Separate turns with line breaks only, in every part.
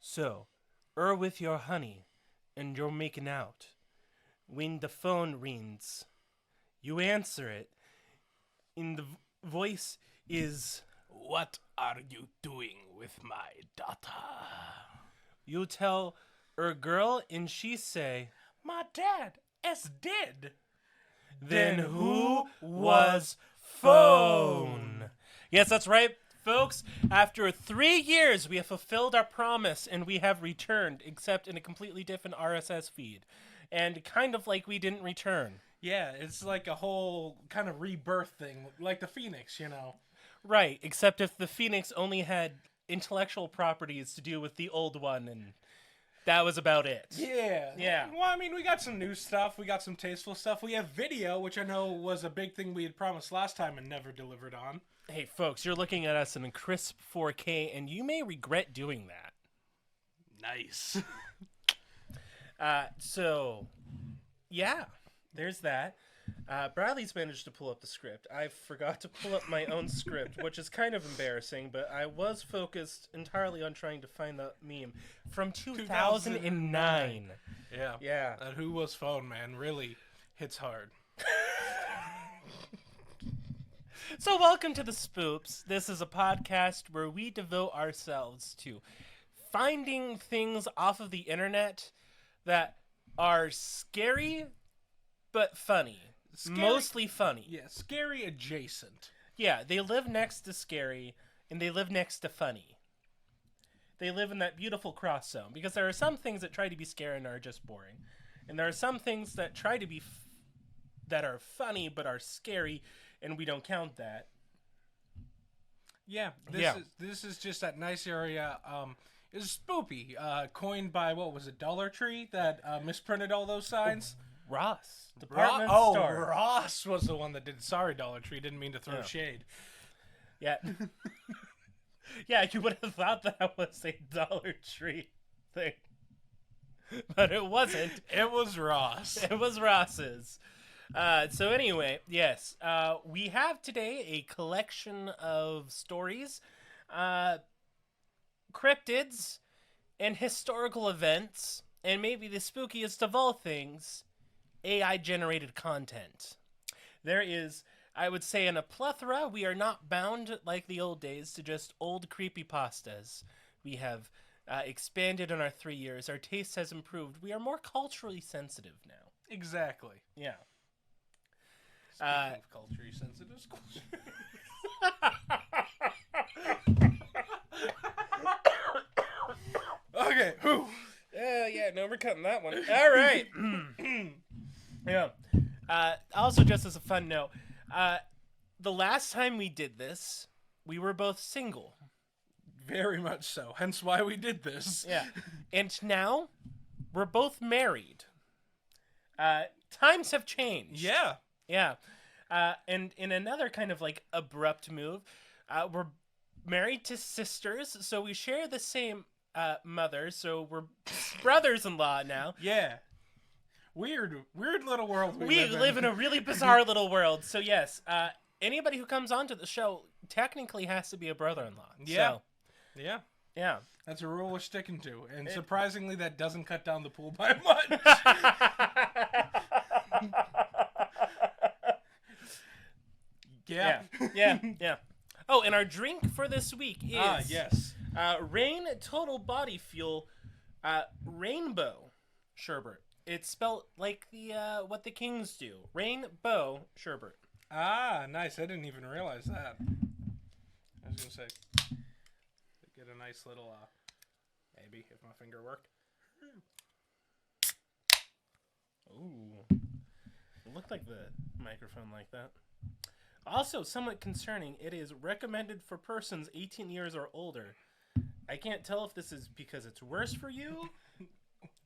So, with your honey, and you're making out. When the phone rings, you answer it, and the voice is,
What are you doing with my daughter?
you tell girl, and she say,
My dad is dead.
then who was phone? Yes, that's right, folks. After 3 years, we have fulfilled our promise and we have returned, except in a completely different RSS feed. And kind of like we didn't return.
Yeah, it's like a whole kind of rebirth thing, like the Phoenix, you know.
Right, except if the Phoenix only had intellectual properties to do with the old one, and that was about it.
Yeah.
Yeah.
Well, I mean, we got some new stuff. We got some tasteful stuff. We have video, which I know was a big thing we had promised last time and never delivered on.
Hey, folks, you're looking at us in crisp 4K, and you may regret doing that.
Nice.
So, yeah, there's that. Bradley's managed to pull up the script. I forgot to pull up my own script, which is kind of embarrassing, but I was focused entirely on trying to find the meme from 2009.
Yeah.
Yeah.
That Who Was Phone, man, really hits hard.
So welcome to the Spoops. This is a podcast where we devote ourselves to finding things off of the internet that are scary but funny.
Scary.
Mostly funny.
Yeah, scary adjacent.
Yeah, they live next to scary and they live next to funny. They live in that beautiful cross zone because there are some things that try to be scary and are just boring. And there are some things that try to be that are funny but are scary, and we don't count that.
Yeah, this is just that nice area. It's spoopy, coined by, what was it, Dollar Tree that misprinted all those signs?
Ross. Department store.
Ross was the one that did. Sorry, Dollar Tree, didn't mean to throw shade.
Yeah. Yeah, you would have thought that was a Dollar Tree thing. But it wasn't.
It was Ross.
It was Ross's. So anyway, yes, we have today a collection of stories, cryptids, and historical events, and maybe the spookiest of all things, AI-generated content. There is, I would say, in a plethora. We are not bound, like the old days, to just old creepypastas. We have expanded in our 3 years. Our taste has improved. We are more culturally sensitive now.
Exactly.
Yeah.
Speaking of culture sensitive schools. Okay. Whew.
Yeah, no, we're cutting that one. All right. Yeah. Also, just as a fun note, the last time we did this, we were both single.
Very much so. Hence why we did this.
Yeah. And now, we're both married. Times have changed.
Yeah.
Yeah. And in another kind of like abrupt move, we're married to sisters, so we share the same mother, so we're brothers-in-law now.
Yeah. Weird little world
We live in a really bizarre little world. So yes, anybody who comes onto the show technically has to be a brother-in-law.
Yeah.
So,
yeah.
yeah.
That's a rule we're sticking to. And surprisingly, that doesn't cut down the pool by much. Yeah.
Yeah. Oh, and our drink for this week is
yes.
Rain Total Body Fuel Rainbow Sherbet. It's spelled like the what the Kings do. Rainbow Sherbet.
Ah, nice. I didn't even realize that. I was gonna say, get a nice little maybe if my finger worked.
Ooh, it looked like the microphone like that. Also, somewhat concerning, it is recommended for persons 18 years or older. I can't tell if this is because it's worse for you,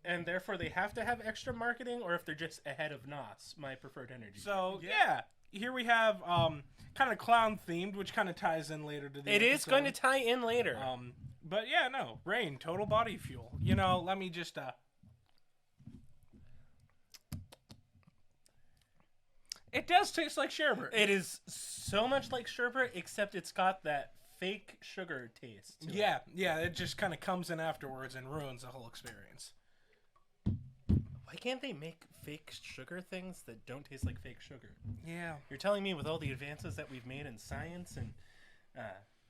and therefore they have to have extra marketing, or if they're just ahead of NOS, my preferred energy.
So, yeah. Here we have kind of clown themed, which kind of ties in later to the
It
episode.
is going to tie in later.
But yeah, no. Rain, total body fuel. You know, let me just... It does taste like sherbet.
It is so much like sherbet, except it's got that fake sugar taste.
Yeah, it just kind of comes in afterwards and ruins the whole experience.
Why can't they make fake sugar things that don't taste like fake sugar?
Yeah.
You're telling me with all the advances that we've made in science and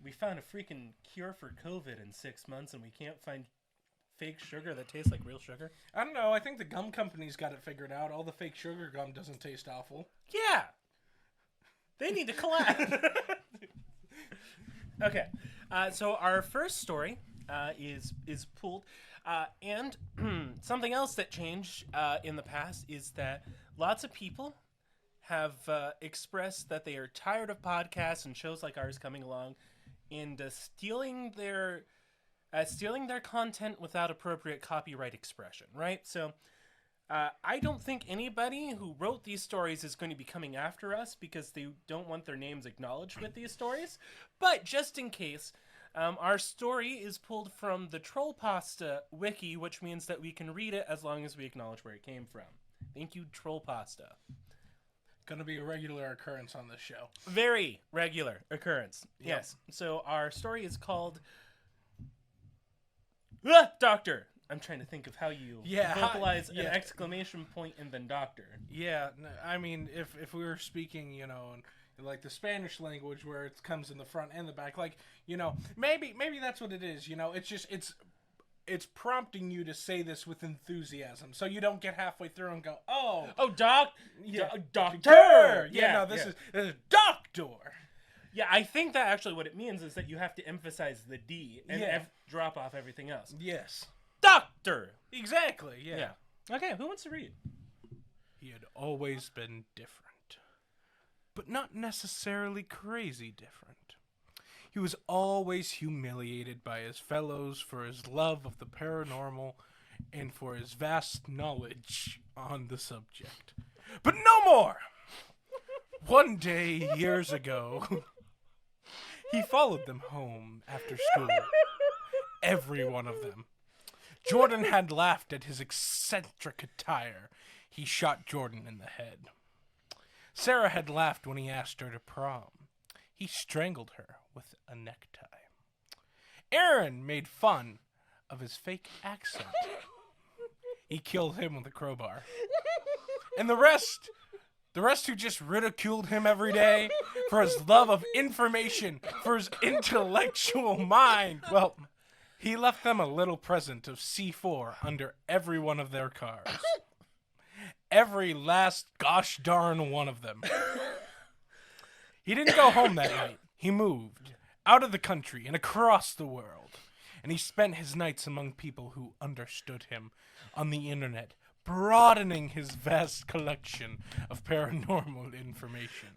we found a freaking cure for COVID in 6 months and we can't find fake sugar that tastes like real sugar?
I don't know. I think the gum company's got it figured out. All the fake sugar gum doesn't taste awful.
Yeah. They need to collab. Okay. So our first story is pulled. And something else that changed in the past is that lots of people have expressed that they are tired of podcasts and shows like ours coming along and stealing their content without appropriate copyright expression, right? So I don't think anybody who wrote these stories is going to be coming after us because they don't want their names acknowledged with these stories. But just in case, our story is pulled from the Trollpasta wiki, which means that we can read it as long as we acknowledge where it came from. Thank you, Trollpasta.
Going to be a regular occurrence on this show.
Very regular occurrence.
Yep.
Yes. So our story is called Doctor. I'm trying to think of how you vocalize an exclamation point and then doctor.
Yeah, I mean, if we were speaking, you know, in like the Spanish language where it comes in the front and the back, like, you know, maybe that's what it is. You know, it's just it's prompting you to say this with enthusiasm, so you don't get halfway through and go,
doctor.
Yeah, no, this is doctor.
Yeah, I think that actually what it means is that you have to emphasize the D and drop off everything else.
Yes.
Doctor!
Exactly, yeah.
Okay, who wants to read?
He had always been different, but not necessarily crazy different. He was always humiliated by his fellows for his love of the paranormal and for his vast knowledge on the subject. But no more! One day, years ago, he followed them home after school. Every one of them. Jordan had laughed at his eccentric attire. He shot Jordan in the head. Sarah had laughed when he asked her to prom. He strangled her with a necktie. Aaron made fun of his fake accent. He killed him with a crowbar. And the rest who just ridiculed him every day for his love of information, for his intellectual mind, well, he left them a little present of C4 under every one of their cars. Every last gosh darn one of them. He didn't go home that night. He moved out of the country and across the world. And he spent his nights among people who understood him on the internet, broadening his vast collection of paranormal information.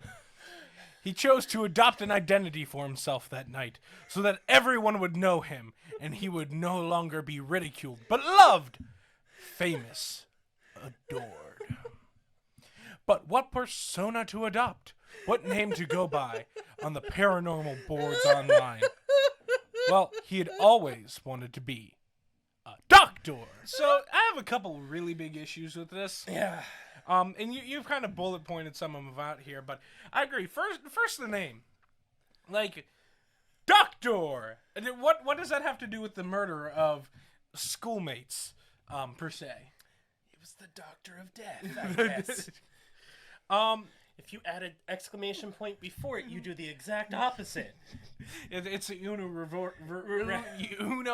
He chose to adopt an identity for himself that night so that everyone would know him and he would no longer be ridiculed, but loved, famous, adored. But what persona to adopt? What name to go by on the paranormal boards online? Well, he had always wanted to be a doctor. So I have a couple really big issues with this.
Yeah.
And you've kind of bullet pointed some of them out here, but I agree. First the name. Like, Doctor! What does that have to do with the murder of schoolmates, per se?
He was the Doctor of Death, I guess. If you add an exclamation point before it, you do the exact opposite.
It's a Uno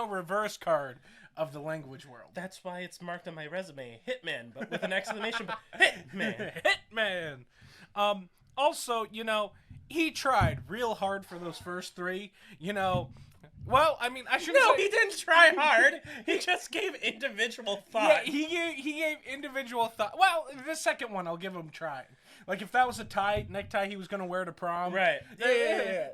reverse card of the language world.
That's why it's marked on my resume, Hitman, but with an exclamation point. Hitman!
Hitman! Also, you know, he tried real hard for those first three, you know. Well, I mean, I shouldn't say...
he didn't try hard. He just gave individual thought.
Yeah, he gave individual thought. Well, the second one, I'll give him trying. Like, if that was a necktie he was going to wear to prom.
Right. Yeah.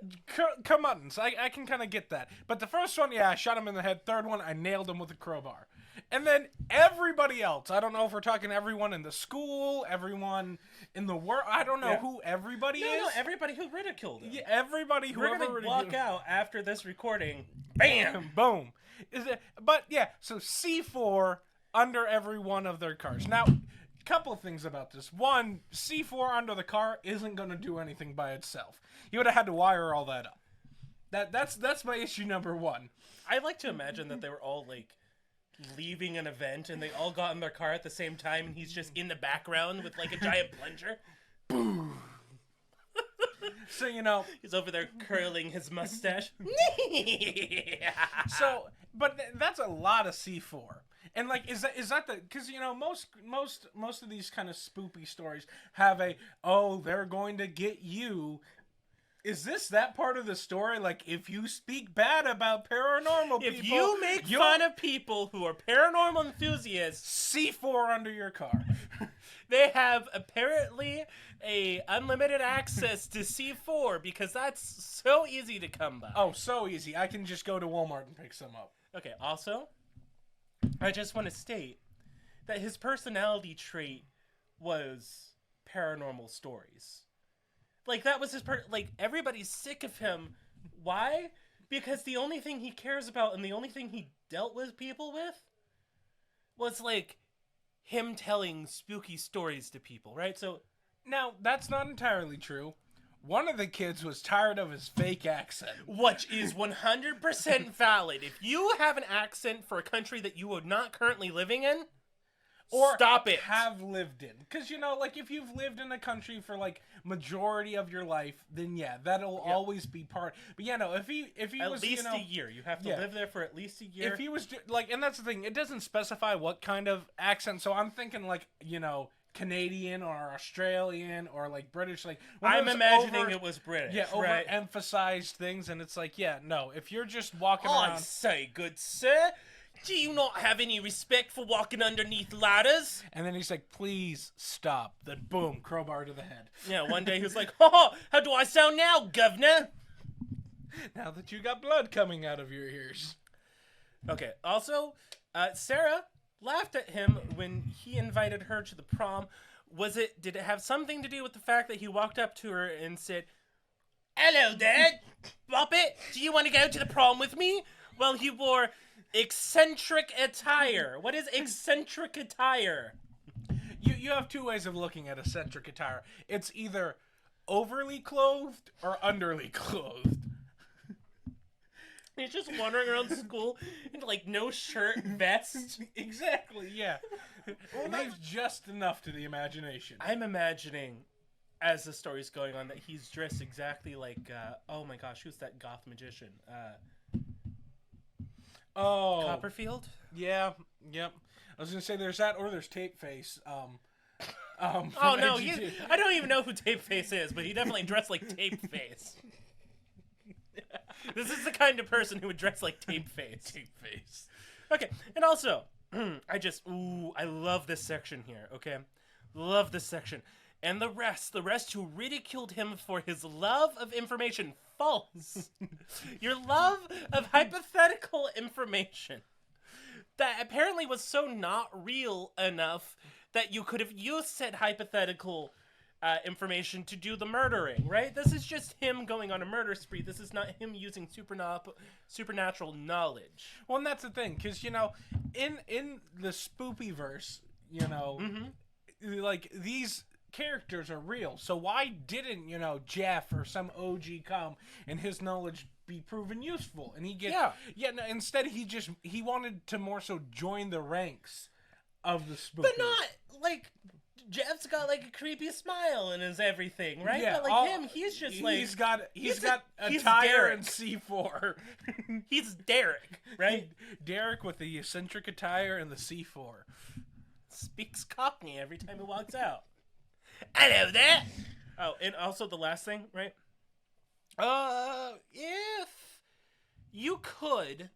Come on. So I can kind of get that. But the first one, I shot him in the head. Third one, I nailed him with a crowbar. And then everybody else, I don't know if we're talking everyone in the school, everyone in the world. I don't know who everybody is.
No, everybody who ridiculed him.
Yeah, everybody who
We're going to walk out after this recording. Bam!
Boom. So C4 under every one of their cars. Now, couple of things about this. One, C4 under the car isn't going to do anything by itself. You would have had to wire all that up. That's my issue number one.
I like to imagine that they were all like leaving an event and they all got in their car at the same time and he's just in the background with like a giant plunger.
So, you know,
He's over there curling his mustache.
so, but that's a lot of C4. And like, is that the, because, you know, most of these kind of spoopy stories have they're going to get you. Is this that part of the story? Like, if you speak bad about paranormal people,
If you make fun of people who are paranormal enthusiasts,
C4 under your car.
they have apparently a unlimited access to C4 because that's so easy to come by.
Oh, so easy. I can just go to Walmart and pick some up.
Okay, also, I just want to state that his personality trait was paranormal stories. Like, that was his like, everybody's sick of him. Why? Because the only thing he cares about and the only thing he dealt with people with was, like, him telling spooky stories to people, right? So,
Now, that's not entirely true. One of the kids was tired of his fake accent.
which is 100% valid. If you have an accent for a country that you are not currently living in,
Or
stop it.
have lived in. Because, you know, like, if you've lived in a country for, like, majority of your life, then, yeah, that'll always be part. But, yeah, no, if he
At
was,
least
you know,
a year. You have to
yeah.
live there for at least a year.
if he was, like, and that's the thing, it doesn't specify what kind of accent, so I'm thinking, like, you know, Canadian or Australian or, like, British, like...
I'm imagining it was British,
Yeah,
right?
overemphasized things, and it's like, yeah, no, if you're just walking
I
around...
say, good sir, do you not have any respect for walking underneath ladders?
And then he's like, please stop. Then boom, crowbar to the head.
Yeah, one day he was like, oh, how do I sound now, governor?
Now that you got blood coming out of your ears.
Okay, also, Sarah laughed at him when he invited her to the prom. Did it have something to do with the fact that he walked up to her and said, hello, Dad, Boppet, do you want to go to the prom with me? Well, he wore eccentric attire. What is eccentric attire?
You have two ways of looking at eccentric attire. It's either overly clothed or underly clothed.
He's just wandering around school in, like, no shirt, vest.
Exactly, yeah. It leaves just enough to the imagination.
I'm imagining, as the story's going on, that he's dressed exactly like, oh my gosh, who's that goth magician? Copperfield?
Yeah, yep. I was gonna say there's that, or there's Tape Face.
Oh no, I don't even know who Tape Face is, but he definitely dressed like Tape Face. This is the kind of person who would dress like Tape Face.
Tape Face.
Okay, and also, I love this section here, okay? Love this section. And the rest who ridiculed him for his love of information. False. Your love of hypothetical information that apparently was so not real enough that you could have used said hypothetical information to do the murdering, right? This is just him going on a murder spree. This is not him using supernatural knowledge.
Well, and that's the thing, because, you know, in the spoopy verse, you know, like, these characters are real. So why didn't, you know, Jeff or some OG come and his knowledge be proven useful? And he get no, instead he wanted to more so join the ranks of the spooky.
But not, like, Jeff's got, like, a creepy smile in his everything, right?
Yeah,
but, like, him, he's just, like...
He's got
he's
attire
Derek.
and C4.
He's Derek, right?
Derek with the eccentric attire and the C4.
Speaks Cockney every time he walks out. Hello there! Oh, and also the last thing, right? If you could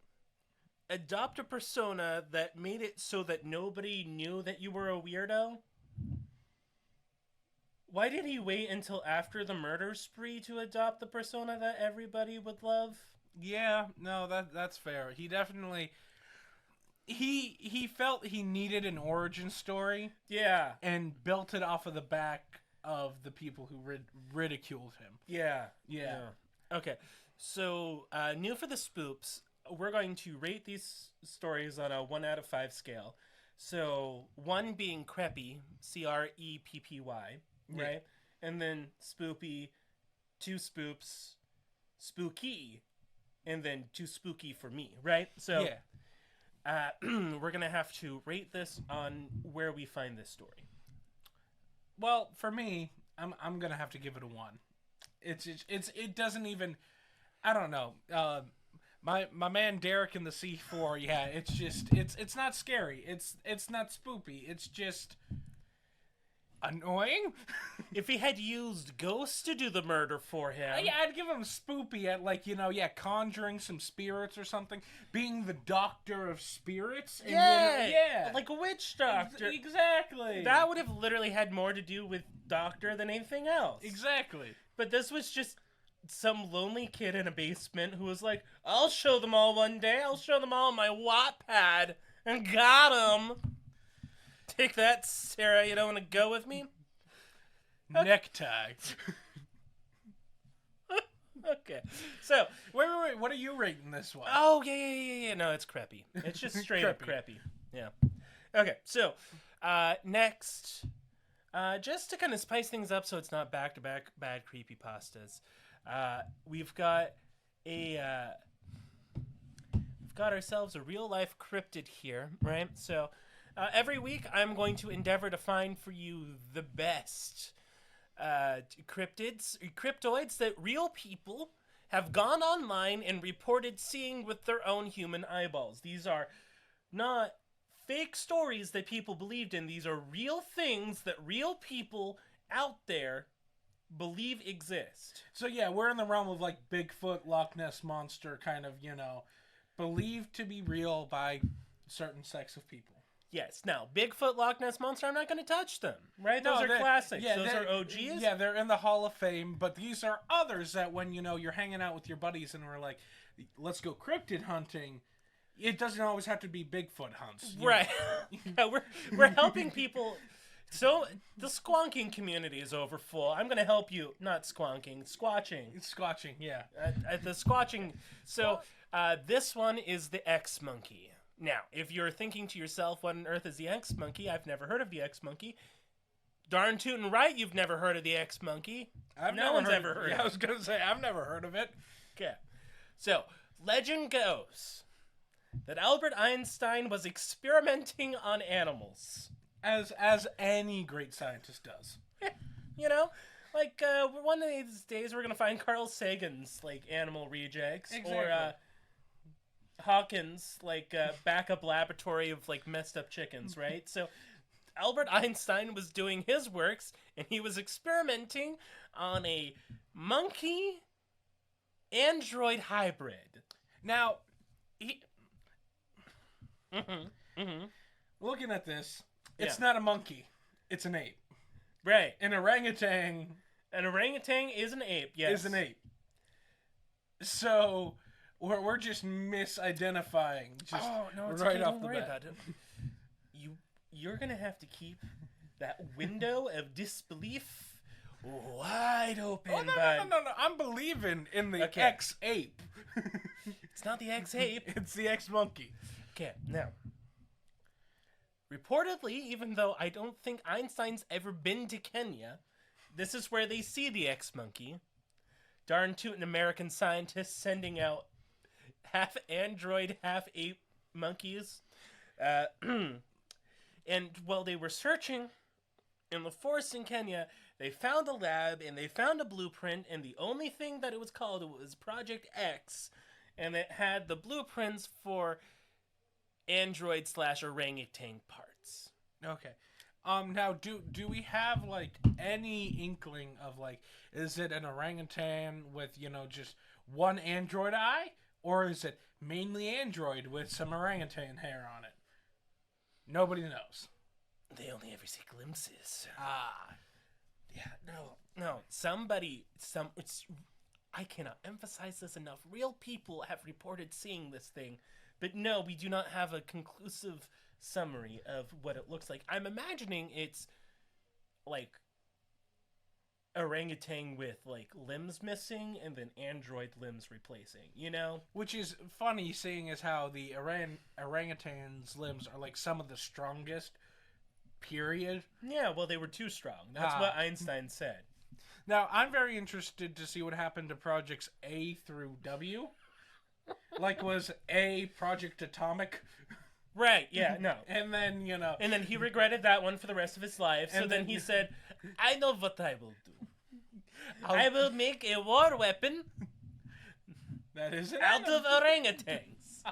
adopt a persona that made it so that nobody knew that you were a weirdo, why did he wait until after the murder spree to adopt the persona that everybody would love?
Yeah, no, that's fair. He definitely he felt he needed an origin story.
Yeah.
And built it off of the back of the people who ridiculed him.
Yeah.
Yeah.
Okay. So, new for the spoops, we're going to rate these stories on a 1 out of 5 scale. So, 1 being creepy, CREPPY, right?
Yeah.
And then spoopy, 2 spoops, spooky, and then too spooky for me, right? So we're gonna have to rate this on where we find this story.
Well, for me, I'm gonna have to give it a 1. It doesn't even. I don't know. My man Derek in the C4. Yeah, it's not scary. It's not spoopy. It's just annoying.
If he had used ghosts to do the murder for him,
Yeah, I'd give him spoopy at conjuring some spirits or something, being the doctor of spirits. And
yeah, like a witch doctor.
Exactly.
That would have literally had more to do with doctor than anything else.
Exactly.
But this was just some lonely kid in a basement who was like, I'll show them all one day. I'll show them all my Wattpad. And got them. Take that, Sarah. You don't want to go with me?
Necktie.
Okay. So,
wait. What are you rating this one?
oh, yeah. No, it's crappy. It's just straight up crappy. Yeah. Okay, so, next, just to kind of spice things up so it's not back-to-back bad creepypastas, we've got ourselves a real-life cryptid here, right? So, every week I'm going to endeavor to find for you the best cryptoids that real people have gone online and reported seeing with their own human eyeballs. These are not fake stories that people believed in. These are real things that real people out there believe exist.
So yeah, we're in the realm of like Bigfoot, Loch Ness Monster, kind of, believed to be real by certain sects of people.
Yes. Now, Bigfoot, Loch Ness Monster, I'm not going to touch them, right? Those are classics.
Yeah,
those are OGs.
Yeah, they're in the Hall of Fame, but these are others that when, you're hanging out with your buddies and we're like, let's go cryptid hunting, it doesn't always have to be Bigfoot hunts.
Right. Yeah, we're helping people. So, the squonking community is overfull. I'm going to help you. Not squonking, squatching.
It's squatching, yeah.
The squatching. So, this one is the X-Monkey. Now, if you're thinking to yourself, what on earth is the X-Monkey? I've never heard of the X-Monkey. Darn tootin' right, you've never heard of the X-Monkey. No one's ever heard of it.
Yeah, I was going to say, I've never heard of it.
Okay. So, legend goes that Albert Einstein was experimenting on animals.
As any great scientist does.
One of these days we're going to find Carl Sagan's, animal rejects.
Exactly.
Or, Hawkins, backup laboratory of, messed up chickens, right? So, Albert Einstein was doing his works, and he was experimenting on a monkey-android hybrid.
Now, looking at this, it's not a monkey. It's an ape.
Right.
An orangutan.
An orangutan is an ape, yes.
Is an ape. So, we're just misidentifying.
It's
right
okay,
off
don't
the
worry
bat.
about it. You're going to have to keep that window of disbelief wide open,
bud. No. I'm believing in the X-ape.
It's not the X-ape.
It's the X-monkey.
Okay, now, reportedly, even though I don't think Einstein's ever been to Kenya, this is where they see the X-monkey. Darn tootin' American scientists sending out half android, half ape monkeys. And while they were searching in the forest in Kenya, they found a lab and they found a blueprint, and the only thing that it was called was Project X, and it had the blueprints for android/orangutan parts.
Okay. Now, do we have, any inkling of, is it an orangutan with, just one android eye? Or is it mainly android with some orangutan hair on it? Nobody knows.
They only ever see glimpses.
Yeah,
No. I cannot emphasize this enough. Real people have reported seeing this thing. But no, we do not have a conclusive summary of what it looks like. I'm imagining it's orangutan with limbs missing and then android limbs replacing,
Which is funny, seeing as how the orangutan's limbs are some of the strongest, period.
Yeah, well, they were too strong. That's what Einstein said.
Now, I'm very interested to see what happened to projects A through W. Like, was A, Project Atomic?
Right, yeah, no.
And then, you know...
And then he regretted that one for the rest of his life. So
And
then
then-
he said, I know what I will do. I will make a war weapon
That is an
out of
animal.
orangutans.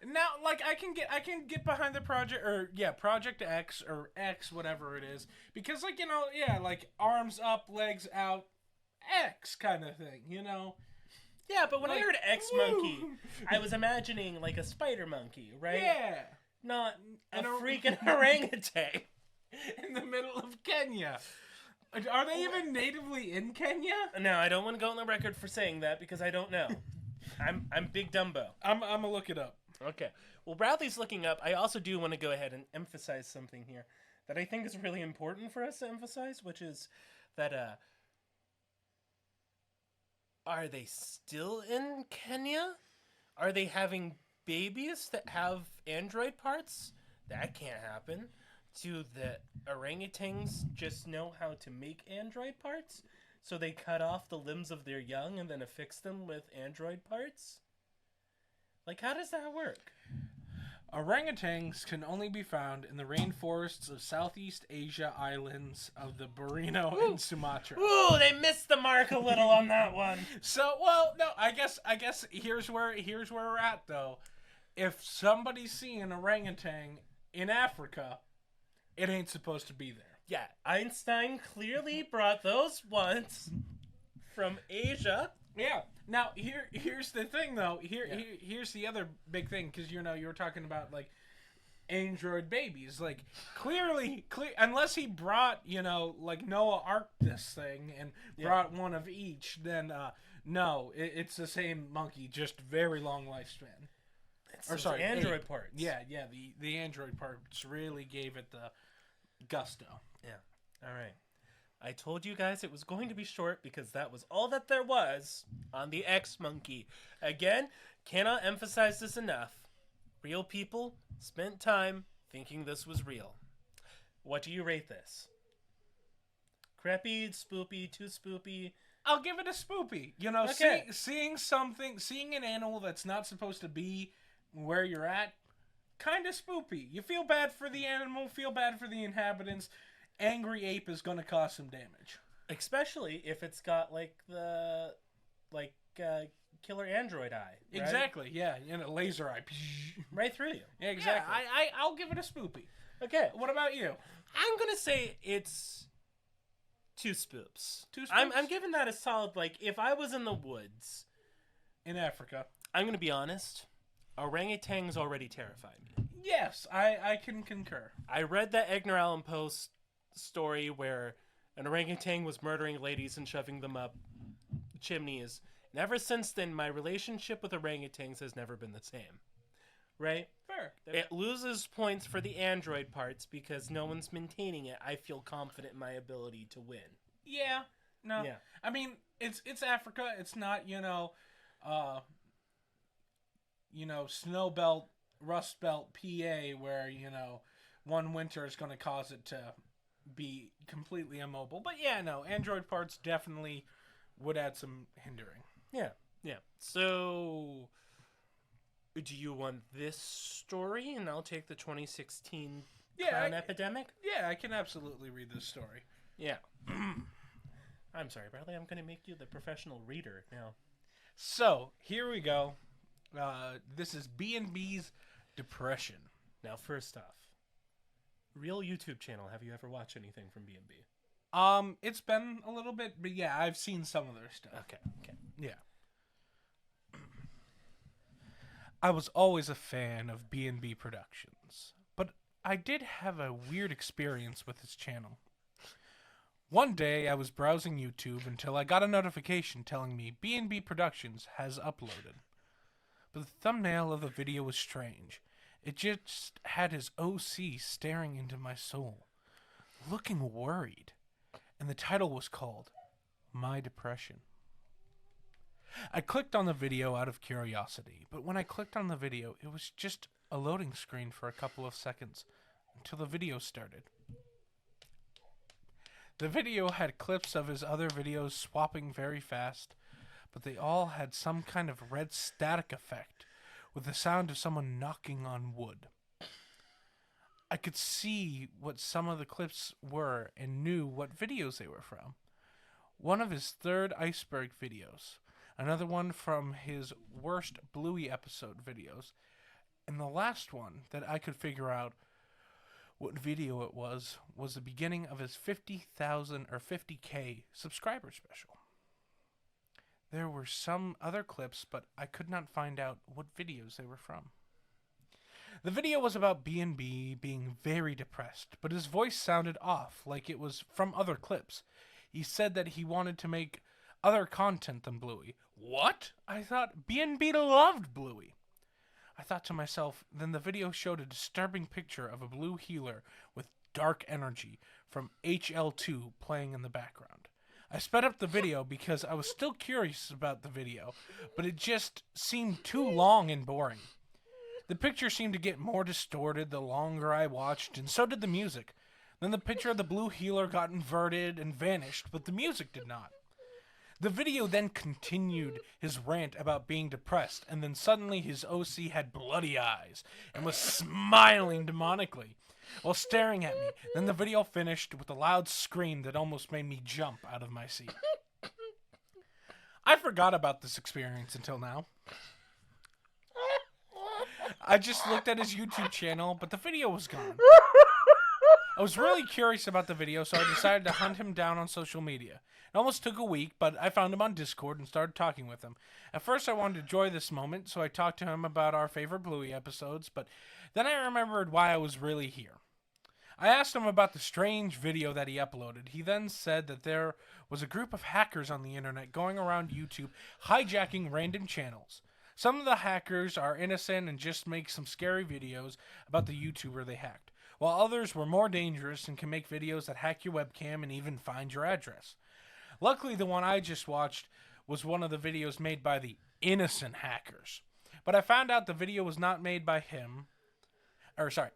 Now, like, I can get behind the Project X or X, whatever it is, because, like, you know, yeah, like arms up, legs out, X kind of thing, you know.
Yeah, but when I
Like,
heard X
woo!
monkey, I was imagining like a spider monkey, right?
Yeah,
Not a
And a-
freaking orangutan.
in the middle of Kenya. Are they even natively in Kenya?
No, I don't want to go on the record for saying that because I don't know. I'm Big Dumbo.
I'm gonna look it up.
Okay. Well, Bradley's looking up. I also do want to go ahead and emphasize something here that I think is really important for us to emphasize, which is that are they still in Kenya? Are they having babies that have android parts? That can't happen. Do the orangutans just know how to make android parts? So they cut off the limbs of their young and then affix them with android parts? Like, how does that work?
Orangutans can only be found in the rainforests of Southeast Asia islands of the Borneo and Sumatra.
Ooh, they missed the mark a little on that one.
So, well, no, I guess here's where we're at though. If somebody's seeing an orangutan in Africa, it ain't supposed to be there.
Yeah, Einstein clearly brought those ones from Asia.
Yeah. Now here's the thing though. Here's the other big thing, because you know you were talking about like android babies. Like clearly, unless he brought, you know, like Noah Ark this thing and brought one of each, then no, it's the same monkey, just very long lifespan.
Or sorry, android parts.
Yeah, the android parts really gave it the gusto.
Yeah. All right. I told you guys it was going to be short because that was all that there was on the X monkey. Again, cannot emphasize this enough. Real people spent time thinking this was real. What do you rate this? Crappy, spoopy, too spoopy?
I'll give it a spoopy. You know,
Okay.
seeing an animal that's not supposed to be where you're at, kind of spoopy. You feel bad for the animal, feel bad for the inhabitants. Angry ape is going to cause some damage.
Especially if it's got killer android eye. Right?
Exactly, yeah. And a laser eye.
Right through you.
Yeah, exactly. Yeah, I'll give it a spoopy.
Okay.
What about you?
I'm going to say it's two spoops.
Two spoops?
I'm giving that a solid, like, if I was in the woods.
In Africa.
I'm going to be honest. Orangutans already terrify me.
Yes, I can concur.
I read that Edgar Allan Poe story where an orangutan was murdering ladies and shoving them up chimneys. And ever since then, my relationship with orangutans has never been the same. Right?
Fair.
It loses points for the android parts because no one's maintaining it. I feel confident in my ability to win.
Yeah. No.
Yeah.
I mean, it's Africa. It's not, snow belt, rust belt, PA, where, one winter is going to cause it to be completely immobile. But yeah, no, android parts definitely would add some hindering.
Yeah. Yeah. So, do you want this story? And I'll take the 2016 clown epidemic?
Yeah, I can absolutely read this story.
Yeah. I'm sorry, Bradley. I'm going to make you the professional reader now.
So, here we go. This is B&B's Depression.
Now, first off, real YouTube channel. Have you ever watched anything from B&B?
It's been a little bit, but yeah, I've seen some of their stuff.
Okay.
Yeah. I was always a fan of B&B Productions, but I did have a weird experience with his channel. One day, I was browsing YouTube until I got a notification telling me B&B Productions has uploaded. But the thumbnail of the video was strange. It just had his OC staring into my soul, looking worried. And the title was called My Depression. I clicked on the video out of curiosity, but when I clicked on the video, it was just a loading screen for a couple of seconds until the video started. The video had clips of his other videos swapping very fast, but they all had some kind of red static effect with the sound of someone knocking on wood. I could see what some of the clips were and knew what videos they were from. One of his third iceberg videos, another one from his worst Bluey episode videos, and the last one that I could figure out what video it was the beginning of his 50,000 or 50K subscriber special. There were some other clips, but I could not find out what videos they were from. The video was about B&B being very depressed, but his voice sounded off, like it was from other clips. He said that he wanted to make other content than Bluey. What? I thought B&B loved Bluey. I thought to myself, then the video showed a disturbing picture of a blue healer with dark energy from HL2 playing in the background. I sped up the video because I was still curious about the video, but it just seemed too long and boring. The picture seemed to get more distorted the longer I watched, and so did the music. Then the picture of the blue healer got inverted and vanished, but the music did not. The video then continued his rant about being depressed, and then suddenly his OC had bloody eyes and was smiling demonically while staring at me. Then the video finished with a loud scream that almost made me jump out of my seat. I forgot about this experience until now. I just looked at his YouTube channel, but the video was gone. I was really curious about the video, so I decided to hunt him down on social media. It almost took a week, but I found him on Discord and started talking with him. At first, I wanted to enjoy this moment, so I talked to him about our favorite Bluey episodes, but then I remembered why I was really here. I asked him about the strange video that he uploaded. He then said that there was a group of hackers on the internet going around YouTube hijacking random channels. Some of the hackers are innocent and just make some scary videos about the YouTuber they hacked, while others were more dangerous and can make videos that hack your webcam and even find your address. Luckily, the one I just watched was one of the videos made by the innocent hackers. But I found out the video was not made by him.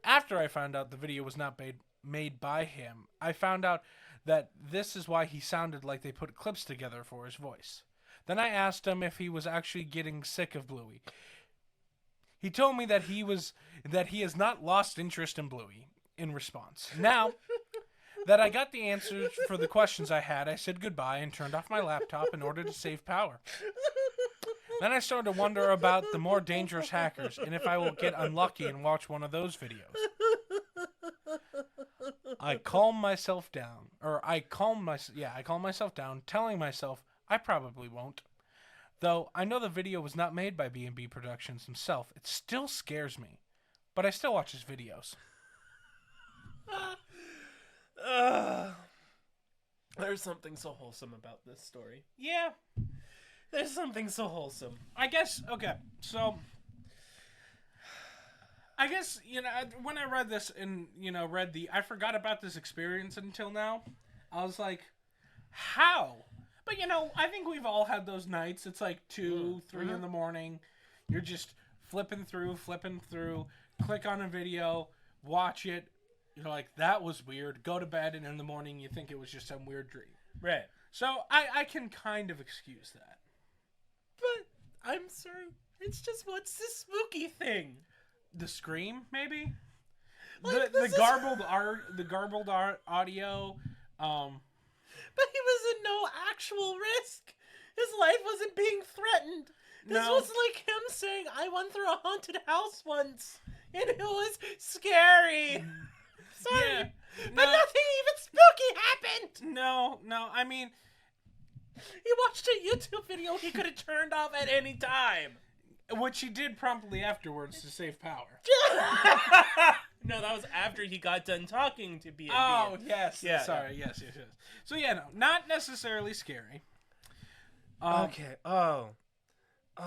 After I found out the video was not made by him, I found out that this is why he sounded like they put clips together for his voice. Then I asked him if he was actually getting sick of Bluey. He told me that he has not lost interest in Bluey in response. Now that I got the answers for the questions I had, I said goodbye and turned off my laptop in order to save power. Then I started to wonder about the more dangerous hackers and if I will get unlucky and watch one of those videos. I calmed myself down, telling myself I probably won't. Though I know the video was not made by B&B Productions himself, it still scares me. But I still watch his videos.
There's something so wholesome about this story.
Yeah.
There's something so wholesome.
I guess, okay, so I guess, when I read this and, I forgot about this experience until now. I was like, how? But, I think we've all had those nights. It's like 2, 3 in the morning. You're just flipping through, click on a video, watch it. You're like, that was weird. Go to bed, and in the morning you think it was just some weird dream.
Right.
So I can kind of excuse that.
But I'm sorry. It's just, what's this spooky thing?
The scream, maybe?
Like,
the garbled audio.
But he was in no actual risk. His life wasn't being threatened. This was like him saying, I went through a haunted house once, and it was scary. Sorry.
Yeah,
but nothing even spooky happened.
No, I mean,
he watched a YouTube video he could have turned off at any time.
Which he did promptly afterwards to save power.
No, that was after he got done talking to B&B.
Oh, yes.
Yeah,
sorry, yeah. Yes. So, yeah, no, not necessarily scary.
Okay, oh,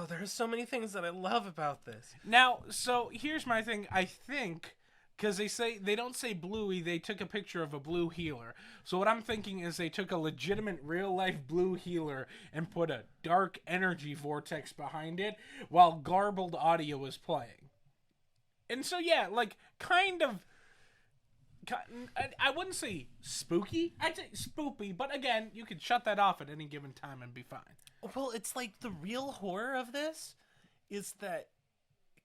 there's so many things that I love about this.
Now, so here's my thing. I think, because they don't say Bluey, they took a picture of a blue healer. So what I'm thinking is they took a legitimate real-life blue healer and put a dark energy vortex behind it while garbled audio was playing. And so, yeah, like, kind of, I wouldn't say spooky. I'd say spoopy, but again, you could shut that off at any given time and be fine.
Well, it's like the real horror of this is that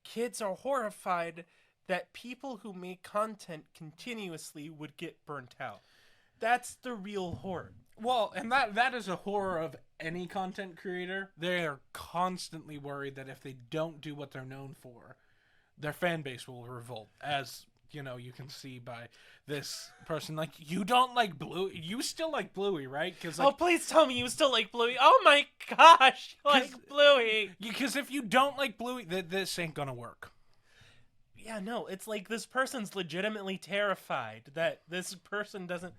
kids are horrified that people who make content continuously would get burnt out. That's the real horror.
Well, and that is a horror of any content creator. They are constantly worried that if they don't do what they're known for, their fan base will revolt. As you know, you can see by this person. Like, you don't like Bluey. You still like Bluey, right? Because
Oh, please tell me you still like Bluey. Oh my gosh, you like Bluey.
Because if you don't like Bluey, this ain't gonna work.
Yeah, no, it's like this person's legitimately terrified that this person doesn't.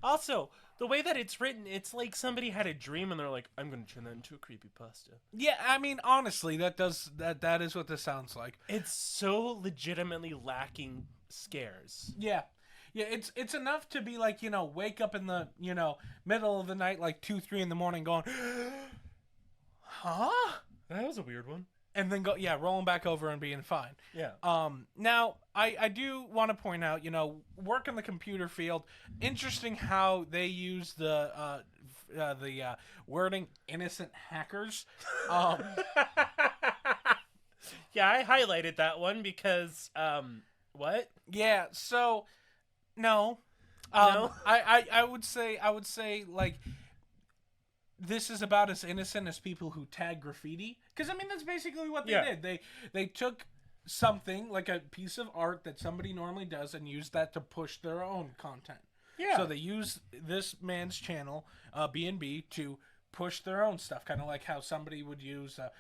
Also, the way that it's written, it's like somebody had a dream and they're like, I'm going to turn that into a creepypasta.
Yeah, I mean, honestly, that is what this sounds like.
It's so legitimately lacking scares.
Yeah. Yeah, it's enough to be like, wake up in the, middle of the night, like 2, 3 in the morning going, huh?
That was a weird one.
And then rolling back over and being fine.
Yeah.
Now, I do want to point out, work in the computer field, interesting how they use the wording innocent hackers.
Yeah, I highlighted that one because, what?
Yeah, so, no.
No?
I would say, like, this is about as innocent as people who tag graffiti. Because, I mean, that's basically what they did. They took something, like a piece of art that somebody normally does, and used that to push their own content.
Yeah.
So they use this man's channel, B&B, to push their own stuff. Kind of like how somebody would use a,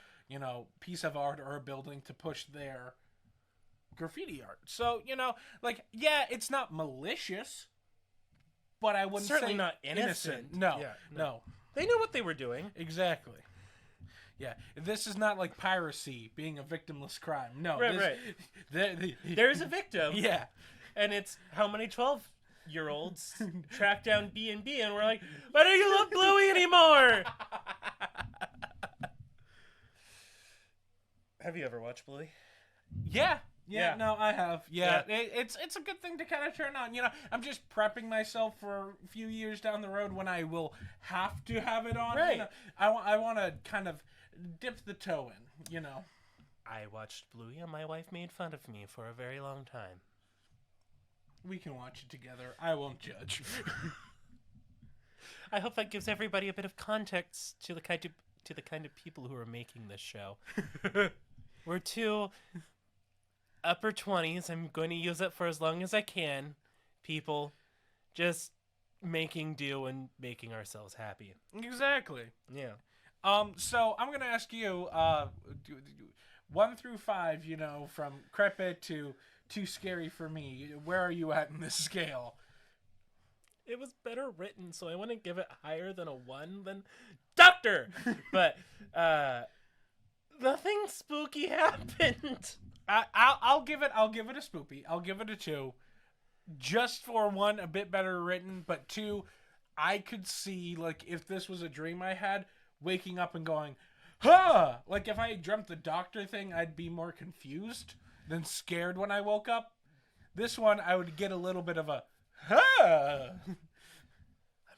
piece of art or a building to push their graffiti art. So, it's not malicious, but I wouldn't
Certainly
say
not innocent.
No,
Yeah,
no.
They knew what they were doing.
Exactly. Yeah, this is not like piracy being a victimless crime. No,
Right. There's a victim.
Yeah,
and it's how many 12-year-olds track down B&B, and we're like, why don't you love Bluey anymore? Have you ever watched Bluey?
Yeah.
Yeah.
No, I have. Yeah. It's a good thing to kind of turn on. I'm just prepping myself for a few years down the road when I will have to have it on.
Right.
I want to kind of dip the toe in,
I watched Bluey, and my wife made fun of me for a very long time.
We can watch it together. I won't judge.
I hope that gives everybody a bit of context to the kind of people who are making this show. We're two upper 20s. I'm going to use it for as long as I can. People just making do and making ourselves happy.
Exactly.
Yeah.
So I'm gonna ask you, 1 through 5, from creepy to too scary for me. Where are you at in this scale?
It was better written, so I want to give it higher than a 1 than Doctor. But nothing spooky happened.
I'll give it a spoopy. I'll give it a 2. Just for 1, a bit better written, but 2, I could see, like, if this was a dream I had, waking up and going, huh! Like, if I dreamt the doctor thing, I'd be more confused than scared when I woke up. This one, I would get a little bit of a, huh!
I'm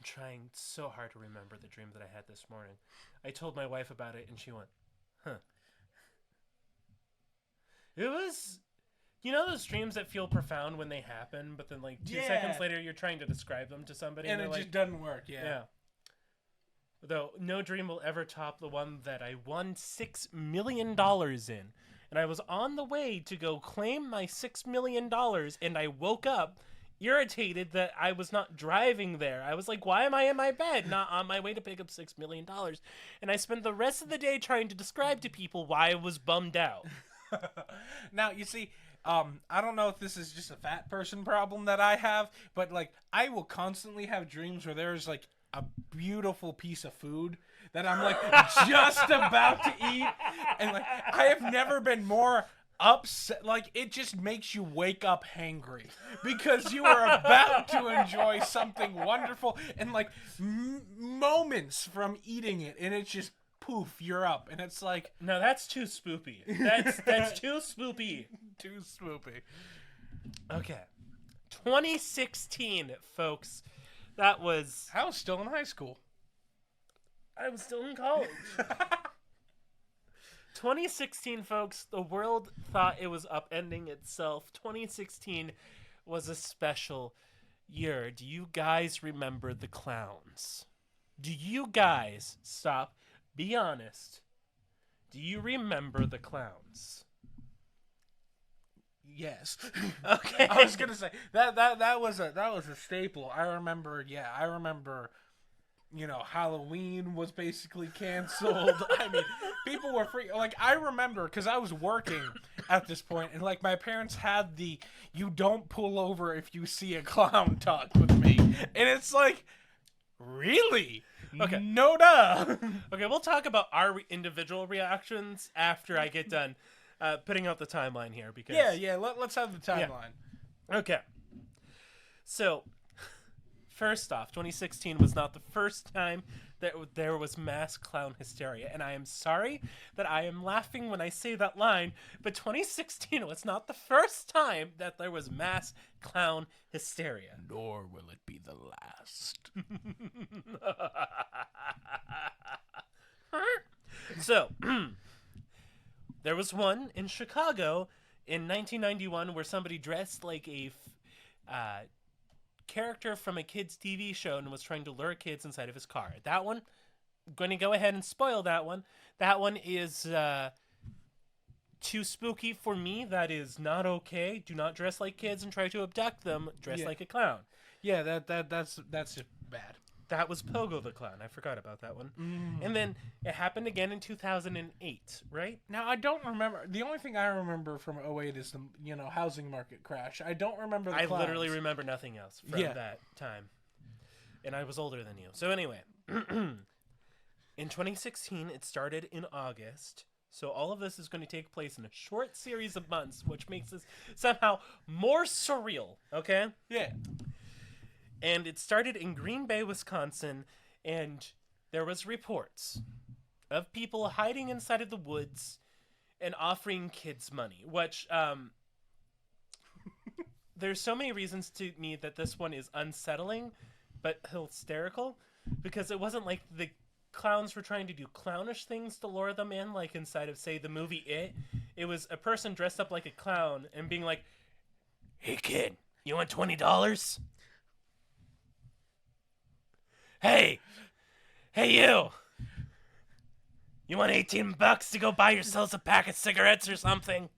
trying so hard to remember the dream that I had this morning. I told my wife about it, and she went, huh. It was, those dreams that feel profound when they happen, but then like 2 seconds later you're trying to describe them to somebody,
and it just doesn't work. Yeah.
Though no dream will ever top the one that I won $6 million in, and I was on the way to go claim my $6 million, and I woke up irritated that I was not driving there. I was like, why am I in my bed, not on my way to pick up $6 million? And I spent the rest of the day trying to describe to people why I was bummed out.
Now, you see, I don't know if this is just a fat person problem that I have, but, like, I will constantly have dreams where there's, like, a beautiful piece of food that I'm, like, just about to eat, and, like, I have never been more upset. Like, it just makes you wake up hangry because you are about to enjoy something wonderful, and, like, moments from eating it, and it's just poof, you're up, and it's like,
no, that's too spoopy. That's too spoopy.
Too spoopy.
Okay, 2016, folks. That was.
I was still in high school.
I was still in college. 2016, folks, the world thought it was upending itself. 2016 was a special year. Do you guys remember the clowns? Do you guys, stop, be honest, do you remember the clowns?
Yes.
Okay.
I was gonna say that was a staple. I remember. Yeah, I remember. You know, Halloween was basically canceled. I mean, people were free. Like, I remember, because I was working at this point, and, like, my parents had the "you don't pull over if you see a clown" talk with me. And it's like, really?
Okay.
No duh.
Okay, we'll talk about our individual reactions after I get done putting out the timeline here. Because
Yeah, let's have the timeline.
Okay. So, first off, 2016 was not the first time that there was mass clown hysteria. And I am sorry that I am laughing when I say that line, but 2016 was not the first time that there was mass clown hysteria.
Nor will it be the last.
So, there was one in Chicago in 1991 where somebody dressed like a character from a kid's TV show and was trying to lure kids inside of his car. That one, I'm going to go ahead and spoil that one. That one is too spooky for me. That is not okay. Do not dress like kids and try to abduct them. Dress like a clown.
Yeah, that's just bad.
That was Pogo the Clown. I forgot about that one. And then it happened again in 2008, right?
Now, I don't remember. The only thing I remember from '08 is the, housing market crash. I don't remember the
I
clowns.
literally remember nothing else from that time. And I was older than you. So anyway, in 2016, it started in August. So all of this is going to take place in a short series of months, which makes this somehow more surreal, okay?
Yeah.
And it started in Green Bay, Wisconsin, and there was reports of people hiding inside of the woods and offering kids money, which there's so many reasons to me that this one is unsettling but hysterical, because it wasn't like the clowns were trying to do clownish things to lure them in, like inside of, say, the movie It. It was a person dressed up like a clown and being like, "Hey kid, you want $20? Hey you! You want $18 to go buy yourselves a pack of cigarettes or something?"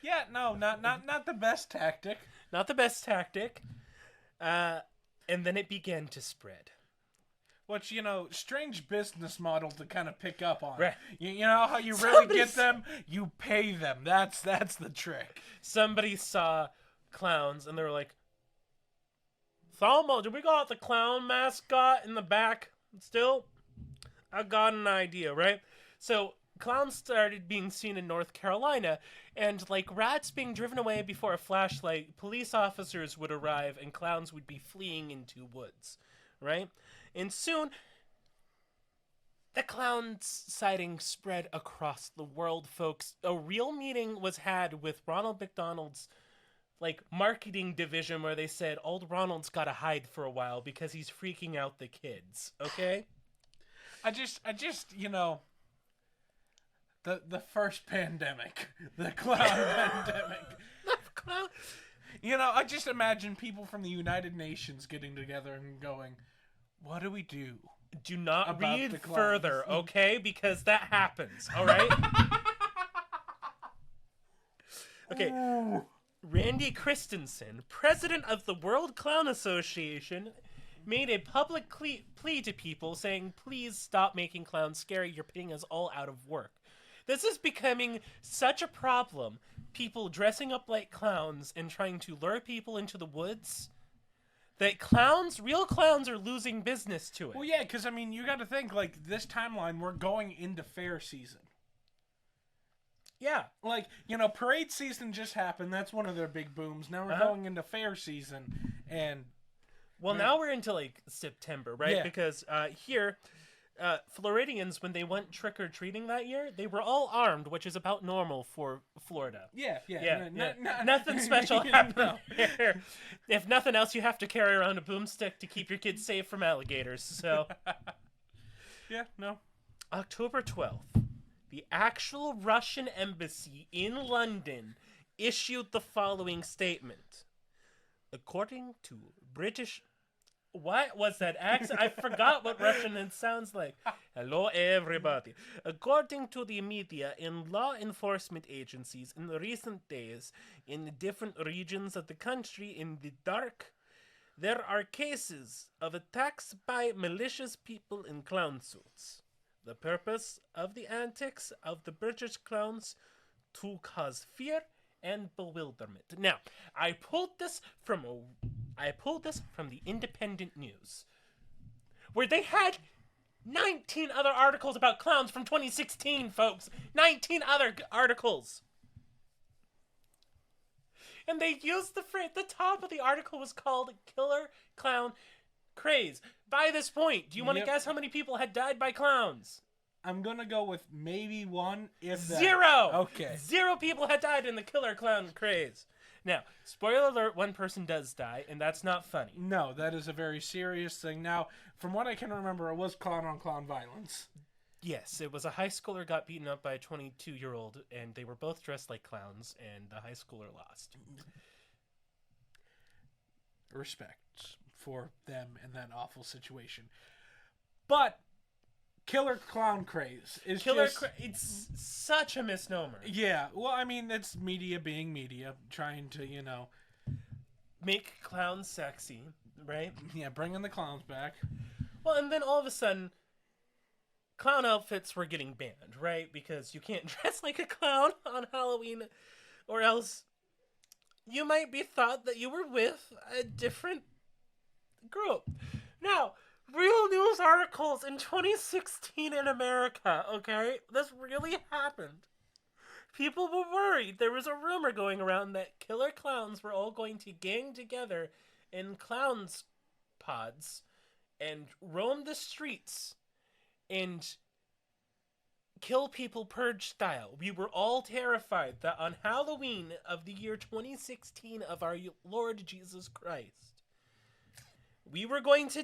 Yeah, no, not the best tactic.
Not the best tactic. And then it began to spread.
Which, strange business model to kind of pick up on.
Right.
You know how you really get them? You pay them. That's the trick.
Somebody saw clowns and they were like, "Thelma, do we got the clown mascot in the back still? I got an idea," right? So clowns started being seen in North Carolina, and like rats being driven away before a flashlight, police officers would arrive and clowns would be fleeing into woods, right? And soon, the clown sighting spread across the world, folks. A real meeting was had with Ronald McDonald's marketing division, where they said old Ronald's gotta hide for a while because he's freaking out the kids. Okay.
I just the first pandemic, the clown pandemic.
Clown.
I just imagine people from the United Nations getting together and going, "What do we do?"
Do not
about
read
the clowns?
further, okay? Because that happens. All right. Okay.
Ooh.
Randy Christensen, president of the World Clown Association, made a public plea to people saying, "Please stop making clowns scary. You're putting us all out of work." This is becoming such a problem. People dressing up like clowns and trying to lure people into the woods, that real clowns are losing business to it.
Well, yeah, because, you got to think, this timeline, we're going into fair season.
Yeah.
Parade season just happened. That's one of their big booms. Now we're going into fair season, and...
Well, now we're into, September, right?
Yeah.
Because here, Floridians, when they went trick-or-treating that year, they were all armed, which is about normal for Florida.
Yeah.
Nothing special happened here. If nothing else, you have to carry around a boomstick to keep your kids safe from alligators. So,
Yeah, no.
October 12th, the actual Russian embassy in London issued the following statement. According to British... What was that accent? I forgot what Russian it sounds like. Hello, everybody. According to the media and law enforcement agencies in the recent days, in the different regions of the country in the dark, there are cases of attacks by malicious people in clown suits. The purpose of the antics of the British clowns to cause fear and bewilderment. Now, I pulled this from the Independent News, where they had 19 other articles about clowns from 2016, folks. 19 other articles. And they used the phrase, the top of the article was called Killer Clown Craze. By this point, do you want to guess how many people had died by clowns?
I'm going to go with maybe one, if that.
0!
Okay.
0 people had died in the Killer Clown Craze. Now, spoiler alert, one person does die, and that's not funny.
No, that is a very serious thing. Now, from what I can remember, it was clown-on-clown violence.
Yes, it was a high schooler got beaten up by a 22-year-old, and they were both dressed like clowns, and the high schooler lost.
Respect for them in that awful situation. But Killer Clown Craze is
it's such a misnomer.
Yeah, well, I mean, it's media being media, trying to,
make clowns sexy, right?
Yeah, bringing the clowns back.
Well, and then all of a sudden, clown outfits were getting banned, right? Because you can't dress like a clown on Halloween, or else you might be thought that you were with a different group. Now, real news articles in 2016 in America, okay? This really happened. People were worried. There was a rumor going around that killer clowns were all going to gang together in clowns pods and roam the streets and kill people purge style. We were all terrified that on Halloween of the year 2016 of our Lord Jesus Christ, we were going to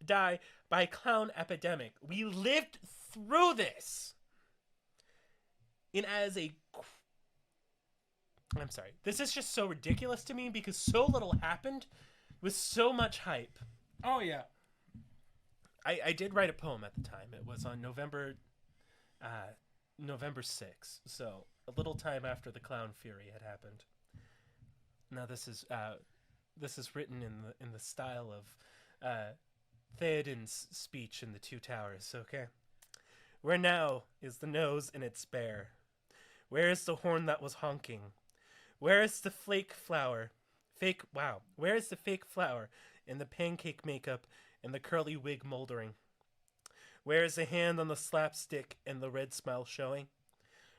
die by clown epidemic. We lived through this. I'm sorry. This is just so ridiculous to me because so little happened with so much hype.
Oh, yeah.
I did write a poem at the time. It was on November 6th, so a little time after the Clown Fury had happened. Now this is written in the style of Theoden's speech in the Two Towers. Okay, where now is the nose in its bare? Where is the horn that was honking? Where is the flower? Where is the fake flower in the pancake makeup and the curly wig moldering? Where is the hand on the slapstick and the red smile showing?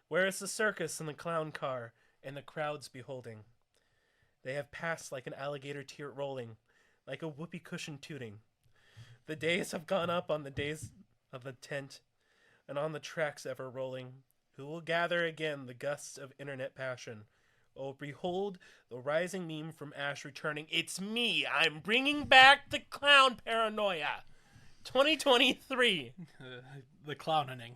Where is the circus and the clown car and the crowds beholding? They have passed like an alligator tear rolling, like a whoopee cushion tooting. The days have gone up on the days of the tent, and on the tracks ever rolling. Who will gather again the gusts of internet passion? Oh, behold the rising meme from Ash returning. It's me. I'm bringing back the clown paranoia. 2023.
The clowning.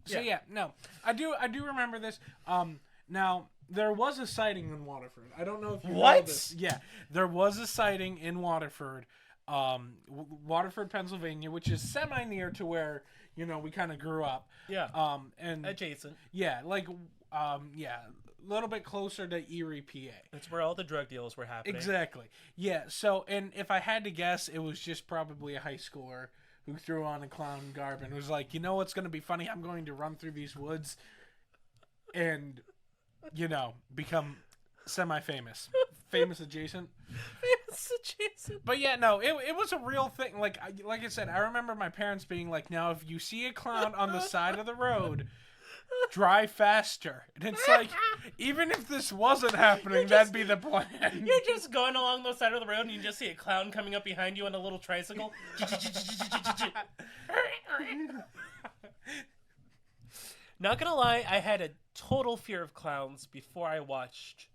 So yeah, no, I do remember this. Now there was a sighting in Waterford. I don't know if you know this. Yeah, there was a sighting in Waterford, Waterford, Pennsylvania, which is semi near to where we kind of grew up.
Yeah.
And
adjacent.
Yeah, like a little bit closer to Erie, PA.
That's where all the drug deals were happening.
Exactly. Yeah. So, and if I had to guess, it was just probably a high schooler who threw on a clown garb and was like, what's going to be funny? I'm going to run through these woods and, become semi-famous. Famous adjacent.
Famous adjacent.
But yeah, no, it was a real thing. Like I said, I remember my parents being like, now if you see a clown on the side of the road, Drive faster. And it's like, even if this wasn't happening, that'd be the plan.
You're just going along the side of the road and you just see a clown coming up behind you on a little tricycle. Not gonna lie, I had a total fear of clowns before I watched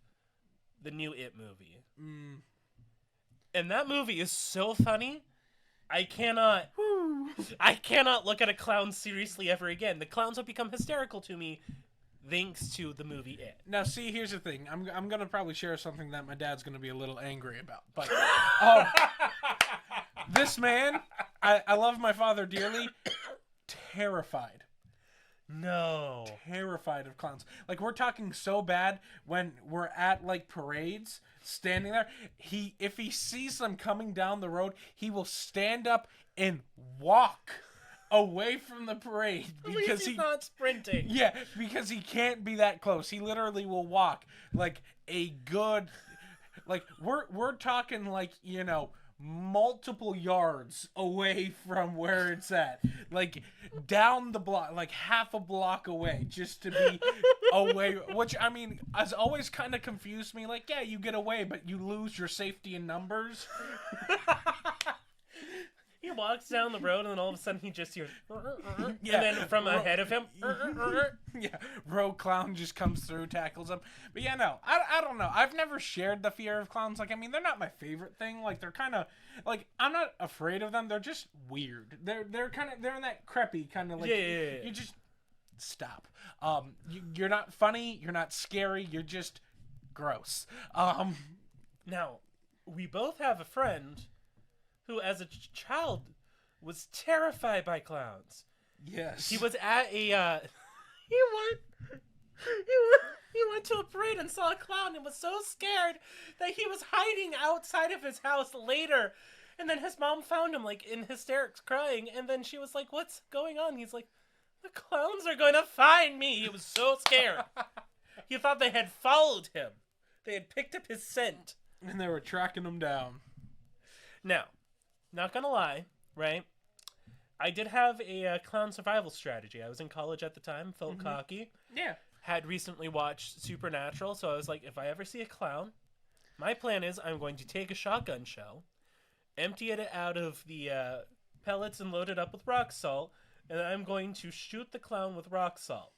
the new It movie. And that movie is so funny. I cannot look at a clown seriously ever again. The clowns have become hysterical to me thanks to the movie It.
Now, see, here's the thing. I'm going to probably share something that my dad's going to be a little angry about. But this man, I love my father dearly, terrified.
No.
Terrified of clowns. Like, we're talking so bad when we're at, like, parades, standing there. If he sees them coming down the road, he will stand up and walk away from the parade.
Because he's not sprinting.
Yeah, because he can't be that close. He literally will walk, like, a good... Like, we're talking, like, you know... multiple yards away from where it's at, like down the block, like half a block away, just to be away, which I mean has always kind of confused me. Like, yeah, you get away, but you lose your safety in numbers.
He walks down the road and then all of a sudden he just hears
Yeah.
and then from ahead of him
Yeah, rogue clown just comes through, tackles him. But yeah, no, I don't know. I've never shared the fear of clowns. Like, I mean, they're not my favorite thing. Like, they're kind of like, I'm not afraid of them. They're just weird. They're kind of, they're in that creepy kind of like,
yeah.
You just stop. You're not funny. You're not scary. You're just gross.
Now, we both have a friend who, as a child, was terrified by clowns.
Yes.
He was at a, he went to a parade and saw a clown and was so scared that he was hiding outside of his house later. And then his mom found him, like, in hysterics crying. And then she was like, "What's going on?" He's like, "The clowns are going to find me." He was so scared. He thought they had followed him. They had picked up his scent.
And they were tracking him down.
Now, not gonna lie, right? I did have a clown survival strategy. I was in college at the time, felt cocky.
Yeah.
Had recently watched Supernatural, so I was like, if I ever see a clown, my plan is I'm going to take a shotgun shell, empty it out of the pellets and load it up with rock salt, and I'm going to shoot the clown with rock salt.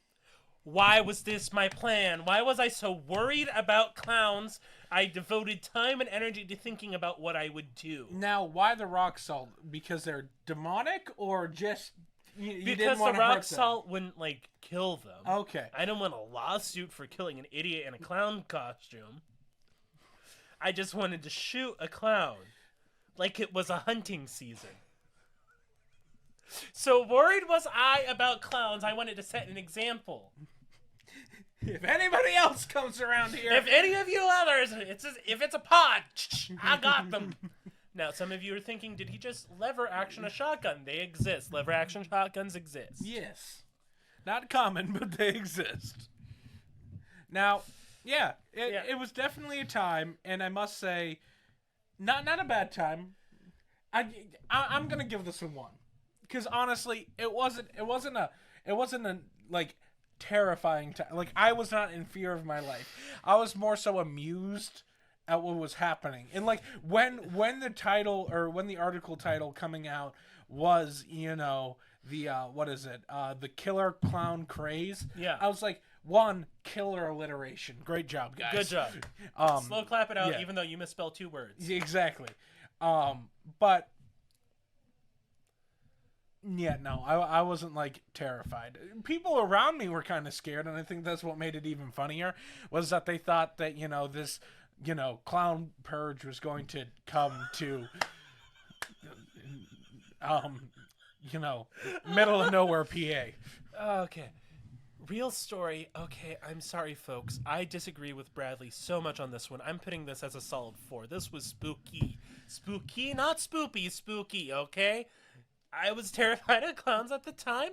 Why was this my plan? Why was I so worried about clowns? I devoted time and energy to thinking about what I would do.
Now, why the rock salt? Because they're demonic, or just you
Because
didn't want
the
to
rock
hurt them?
salt wouldn't, like, kill them.
Okay.
I didn't want a lawsuit for killing an idiot in a clown costume. I just wanted to shoot a clown like it was a hunting season. So worried was I about clowns, I wanted to set an example.
If anybody else comes around here,
If any of you others, if it's a pod, I got them. Now, some of you are thinking, did he just lever action a shotgun? They exist. Lever action shotguns exist.
yes, not common, but they exist. Now, yeah, it was definitely a time, and I must say, not a bad time. I'm gonna give this a 1, because honestly, it wasn't a like terrifying time. Like, I was not in fear of my life. I was more so amused at what was happening. And like when the title, or when the article title coming out was, you know, the the killer clown craze.
Yeah.
I was like, 1, killer alliteration. Great job, guys.
Good job. Slow clap it out, even though you misspelled 2 words.
Exactly. But yeah, no, I wasn't, like, terrified. People around me were kind of scared, and I think that's what made it even funnier, was that they thought that, you know, this, you know, clown purge was going to come to, you know, middle of nowhere, PA.
Okay. Real story. Okay, I'm sorry, folks. I disagree with Bradley so much on this one. I'm putting this as a solid 4. This was spooky. Spooky, not spoopy, spooky, okay? I was terrified of clowns at the time.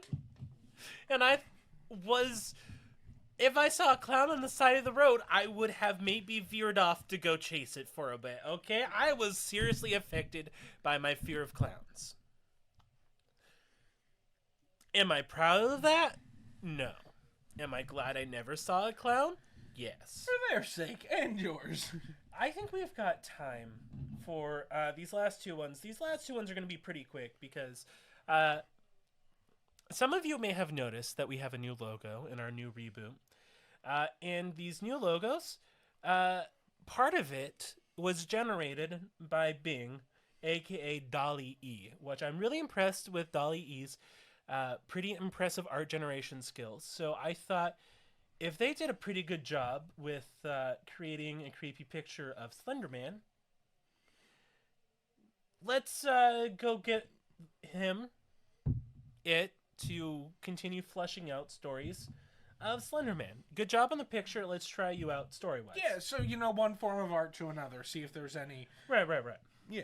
And if I saw a clown on the side of the road, I would have maybe veered off to go chase it for a bit, okay? I was seriously affected by my fear of clowns. Am I proud of that? No. Am I glad I never saw a clown? Yes.
For their sake and yours.
I think we've got time for these last two ones. These last two ones are going to be pretty quick because some of you may have noticed that we have a new logo in our new reboot. And these new logos, part of it was generated by Bing, aka Dolly E, which I'm really impressed with Dolly E's pretty impressive art generation skills. So I thought if they did a pretty good job with creating a creepy picture of Slenderman, let's go get it to continue fleshing out stories of Slenderman. Good job on the picture. Let's try you out story-wise.
Yeah, so, one form of art to another. See if there's any...
Right.
Yeah.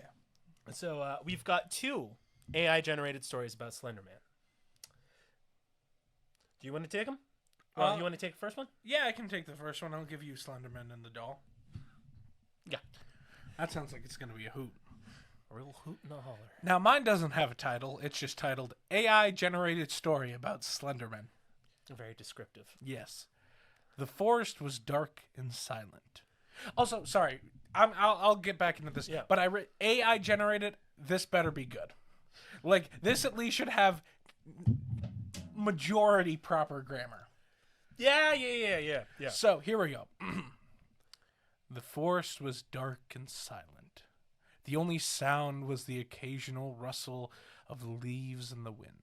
So we've got 2 AI-generated stories about Slenderman. Do you want to take them? You want to take the first one?
Yeah, I can take the first one. I'll give you Slenderman and the doll.
Yeah.
That sounds like it's going to be a hoot.
A real hoot and a holler.
Now, mine doesn't have a title. It's just titled AI-Generated Story About Slenderman.
Very descriptive.
Yes. The forest was dark and silent. Also, sorry, I'll get back into this.
Yeah.
But AI generated. This better be good. Like, this at least should have majority proper grammar.
Yeah.
So here we go. The forest was dark and silent. The only sound was the occasional rustle of leaves in the wind.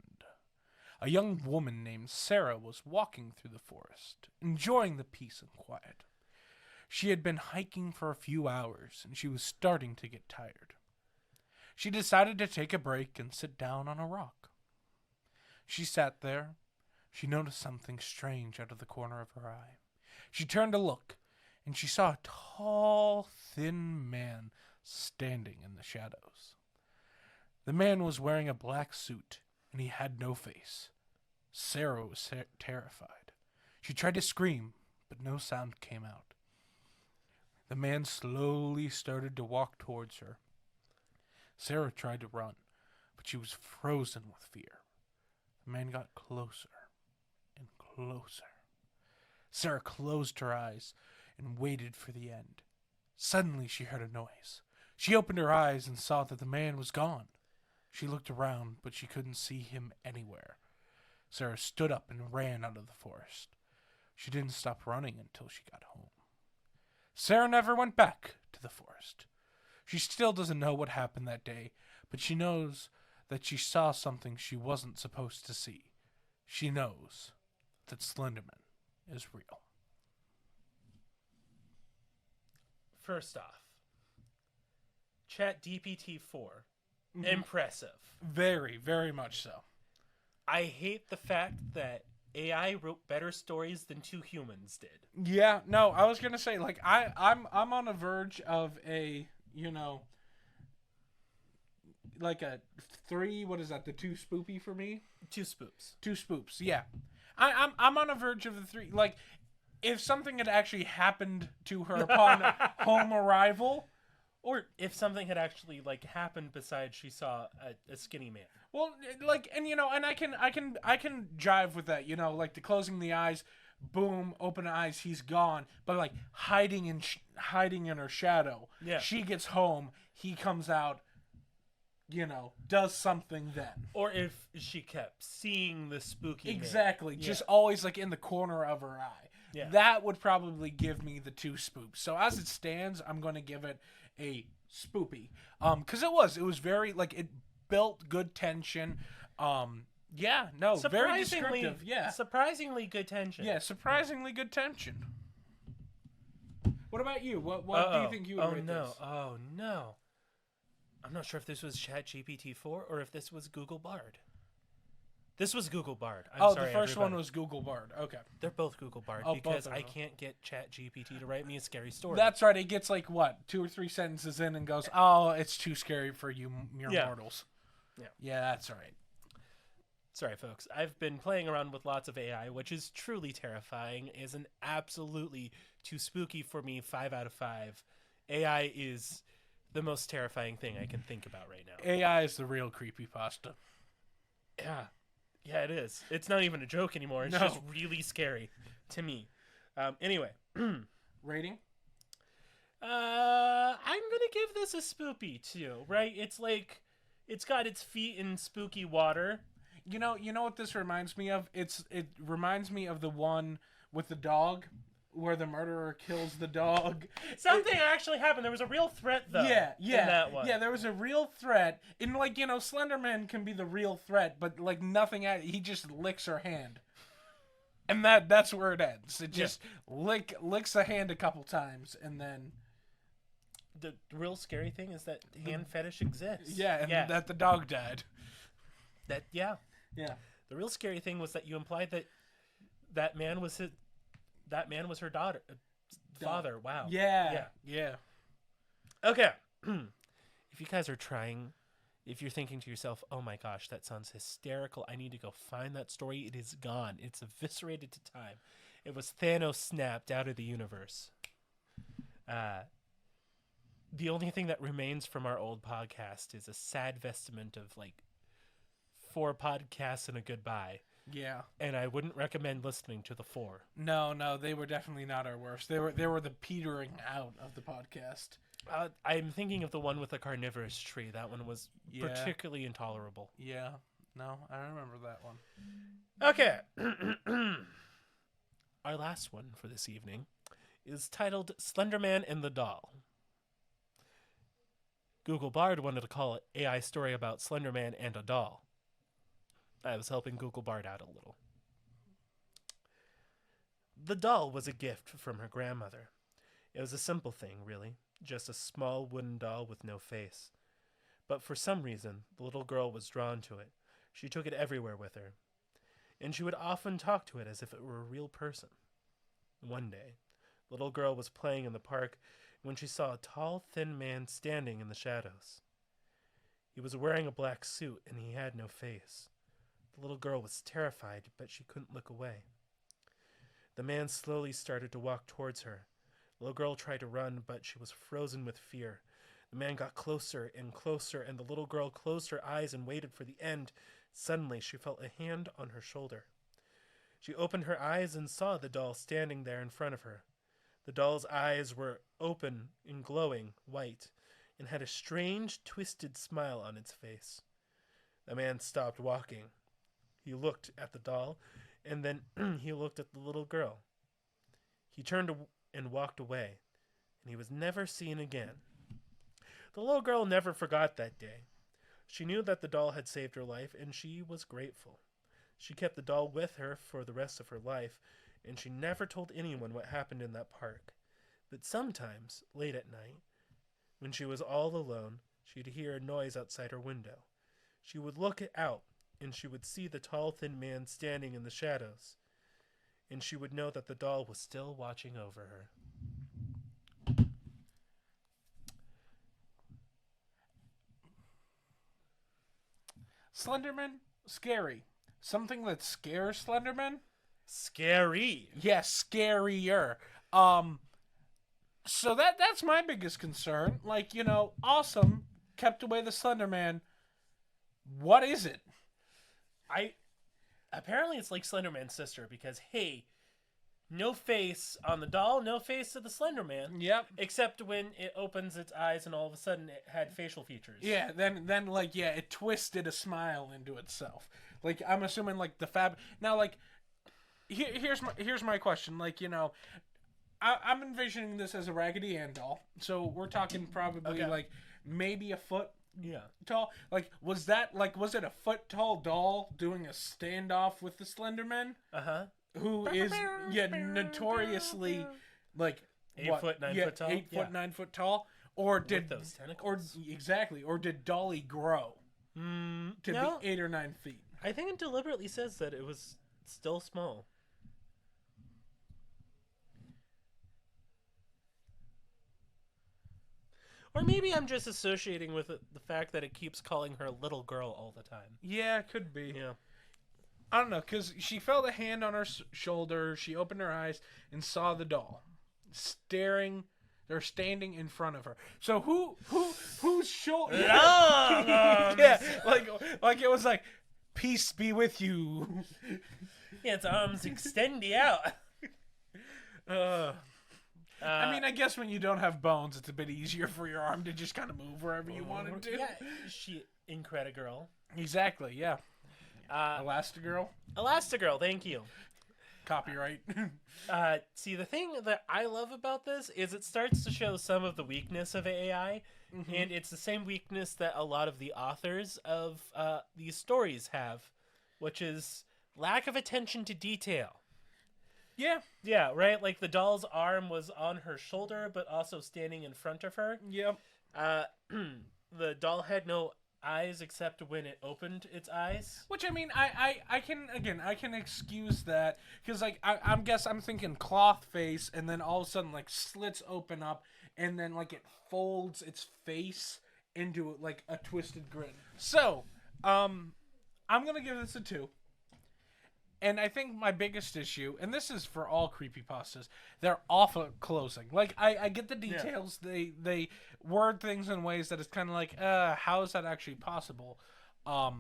A young woman named Sarah was walking through the forest, enjoying the peace and quiet. She had been hiking for a few hours, and she was starting to get tired. She decided to take a break and sit down on a rock. She sat there. She noticed something strange out of the corner of her eye. She turned to look, and she saw a tall, thin man standing in the shadows. The man was wearing a black suit, and he had no face. Sarah was terrified. She tried to scream, but no sound came out. The man slowly started to walk towards her. Sarah tried to run, but she was frozen with fear. The man got closer and closer. Sarah closed her eyes and waited for the end. Suddenly she heard a noise. She opened her eyes and saw that the man was gone. She looked around, but she couldn't see him anywhere. Sarah stood up and ran out of the forest. She didn't stop running until she got home. Sarah never went back to the forest. She still doesn't know what happened that day, but she knows that she saw something she wasn't supposed to see. She knows that Slenderman is real.
First off, ChatGPT-4. Impressive.
Very, very much so.
I hate the fact that AI wrote better stories than 2 humans did.
Yeah, no, I was gonna say, like, I'm on a verge of a, like a 3. What is that? The 2 spoopy for me.
2 spoops.
2 spoops. Yeah, I'm on a verge of the 3. Like, if something had actually happened to her upon home arrival.
Or if something had actually happened besides she saw a skinny man.
Well, and I can jive with that, like the closing the eyes, boom, open eyes, he's gone, but hiding in her shadow.
Yeah.
She gets home, he comes out, does something then.
Or if she kept seeing the spooky
Exactly,
man.
just always in the corner of her eye.
Yeah.
That would probably give me the 2 spoops. So as it stands, I'm going to give it a spoopy. Because it was very, it built good tension. Yeah, no, very descriptive. Yeah.
Surprisingly good tension.
Yeah, surprisingly good tension. What about you? What do you think you would rate this?
Oh, no. I'm not sure if this was ChatGPT-4 or if this was Google Bard. This was Google Bard. I'm sorry,
the first
everybody.
one was Google Bard. Okay.
They're both Google Bard
Oh,
because
both
I
of them.
can't get ChatGPT to write me a scary story.
That's right. It gets 2 or 3 sentences in and goes, "Oh, it's too scary for you mere mortals." Yeah, that's right.
Sorry, folks. I've been playing around with lots of AI, which is truly terrifying. Is an absolutely too spooky for me 5 out of 5. AI is the most terrifying thing I can think about right now.
AI is the real creepypasta.
Yeah. Yeah, it is. It's not even a joke anymore. It's
No.
just really scary to me. Anyway,
Rating?
I'm gonna give this a spoopy too. Right? It's like it's got its feet in spooky water.
You know what this reminds me of? It reminds me of the one with the dog, where the murderer kills the dog.
Something actually happened. There was a real threat though.
Yeah,
In that one.
yeah. There was a real threat, and like Slenderman can be the real threat, but like nothing. He just licks her hand, and that's where it ends. It just licks the hand a couple times, and then
The real scary thing is that hand fetish exists.
that the dog died.
Yeah.
Yeah.
The real scary thing was that you implied that man was her daughter, father. Wow.
Yeah.
Okay. If you guys are if you're thinking to yourself, "Oh my gosh, that sounds hysterical. I need to go find that story." It is gone. It's eviscerated to time. It was Thanos snapped out of the universe. The only thing that remains from our old podcast is a sad vestment of like 4 podcasts and a goodbye.
Yeah.
And I wouldn't recommend listening to the 4.
No, they were definitely not our worst. They were the petering out of the podcast.
I'm thinking of the one with the carnivorous tree. That one was particularly intolerable.
Yeah. No, I remember that one.
Okay. Our last one for this evening is titled Slenderman and the Doll. Google Bard wanted to call it AI story about Slenderman and a doll. I was helping Google Bard out a little. The doll was a gift from her grandmother. It was a simple thing, really, just a small wooden doll with no face. But for some reason, the little girl was drawn to it. She took it everywhere with her, and she would often talk to it as if it were a real person. One day, the little girl was playing in the park when she saw a tall, thin man standing in the shadows. He was wearing a black suit, and he had no face. The little girl was terrified, but she couldn't look away. The man slowly started to walk towards her. The little girl tried to run, but she was frozen with fear. The man got closer and closer, and the little girl closed her eyes and waited for the end. Suddenly, she felt a hand on her shoulder. She opened her eyes and saw the doll standing there in front of her. The doll's eyes were open and glowing white, and had a strange, twisted smile on its face. The man stopped walking. He looked at the doll, and then he looked at the little girl. He turned and walked away, and he was never seen again. The little girl never forgot that day. She knew that the doll had saved her life, and she was grateful. She kept the doll with her for the rest of her life, and she never told anyone what happened in that park. But sometimes, late at night, when she was all alone, she'd hear a noise outside her window. She would look out, and she would see the tall, thin man standing in the shadows, and she would know that the doll was still watching over her.
Slenderman, scary. Something that scares Slenderman?
Scary.
Yes, scarier. So that's my biggest concern. Like, awesome, kept away the Slenderman. What is it?
Apparently it's like Slenderman's sister, because hey, no face on the doll, no face to the Slenderman.
Yep.
Except when it opens its eyes and all of a sudden it had facial features.
Yeah, then it twisted a smile into itself. Like, I'm assuming like the now, like, here's my question. Like, I'm envisioning this as a Raggedy Ann doll. So we're talking probably like maybe a foot tall. Like, was it a foot tall doll doing a standoff with the Slenderman?
Uh-huh.
Who is notoriously like
8 foot, 9 foot tall.
8 foot, 9 foot tall. Or did
those tentacles.
Or did Dolly grow to
no.
be 8 or 9 feet?
I think it deliberately says that it was still small. Or maybe I'm just associating with it the fact that it keeps calling her little girl all the time.
Yeah, could be.
Yeah.
I don't know, because she felt a hand on her shoulder. She opened her eyes and saw the doll standing in front of her. So whose shoulder?
Yeah,
like it was like Peace be with you.
Yeah, its arms extend out.
I mean, I guess when you don't have bones, it's a bit easier for your arm to just kind of move wherever you want it to.
Yeah, she Incredigirl.
Exactly, yeah. Elastigirl?
Elastigirl, thank you.
Copyright.
See, the thing that I love about this is it starts to show some of the weakness of AI, and it's the same weakness that a lot of the authors of these stories have, which is lack of attention to detail.
Yeah.
Yeah, right? Like the doll's arm was on her shoulder, but also standing in front of her.
Yep.
The doll had no eyes except when it opened its eyes.
Which, I mean, I can excuse that, because, like, I'm thinking cloth face, and then all of a sudden, like, slits open up, and then, like, it folds its face into, like, a twisted grin. So, I'm gonna give this a 2. And I think my biggest issue, and this is for all creepypastas, they're awful at closing. Like, I get the details. Yeah. They word things in ways that it's kind of like, how is that actually possible? My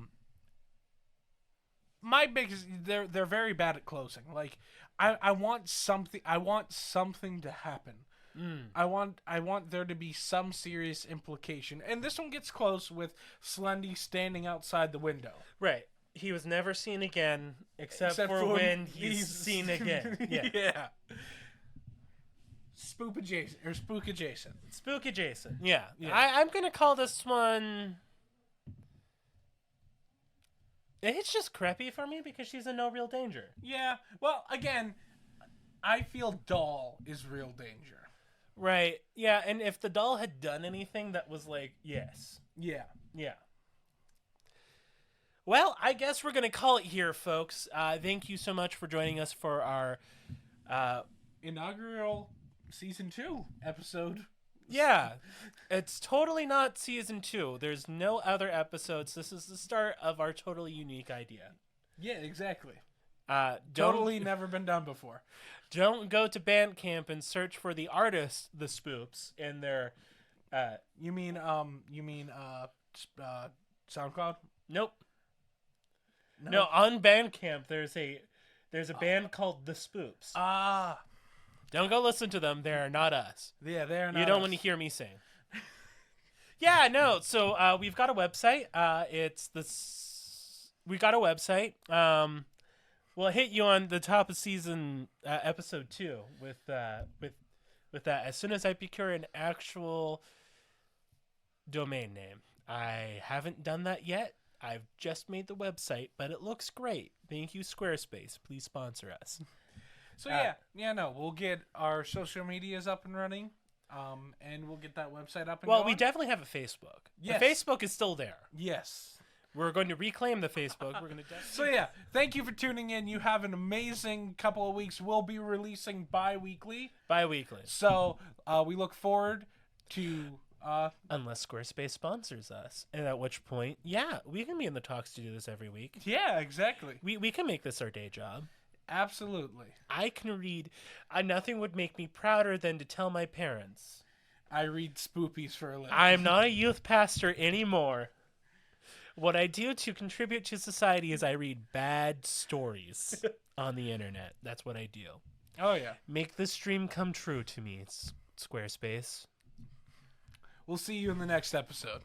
biggest, they're very bad at closing. Like, I want something to happen. I want there to be some serious implication. And this one gets close with Slendy standing outside the window.
Right. He was never seen again, except for when he's seen again. Yeah.
Yeah. Spook adjacent.
Spook adjacent. Yeah.
Yeah.
I'm gonna call this one. It's just creepy for me because she's in no real danger.
Yeah. Well, again, I feel doll is real danger.
Right. Yeah. And if the doll had done anything that was like, yes.
Yeah.
Yeah. Well, I guess we're going to call it here, folks. Thank you so much for joining us for our
inaugural season 2 episode.
Yeah. It's totally not season 2. There's no other episodes. This is the start of our totally unique idea.
Yeah, exactly. Totally never been done before.
Don't go to Bandcamp and search for the artist, the Spoops, and their...
You mean SoundCloud?
Nope. No, on Bandcamp there's a band called The Spoops.
Ah.
Don't go listen to them. They're not us.
Yeah, they're not.
You don't want to hear me sing. Yeah, no. So we've got a website. We got a website. We'll hit you on the top of season episode 2 with that as soon as I procure an actual domain name. I haven't done that yet. I've just made the website, but it looks great. Thank you, Squarespace. Please sponsor us.
So we'll get our social medias up and running, and we'll get that website up and going.
Well, we definitely have a Facebook.
Yes.
The Facebook is still there.
Yes.
We're going to reclaim the Facebook. We're going to.
So yeah, thank you for tuning in. You have an amazing couple of weeks. We'll be releasing bi-weekly. So we look forward to.
Unless Squarespace sponsors us, and at which point, yeah, we can be in the talks to do this every week.
Yeah, exactly.
We can make this our day job.
Absolutely.
I can read. Nothing would make me prouder than to tell my parents.
I read spoopies for a living.
I'm not a youth pastor anymore. What I do to contribute to society is I read bad stories on the internet. That's what I do.
Oh, yeah.
Make this dream come true to me, Squarespace.
We'll see you in the next episode.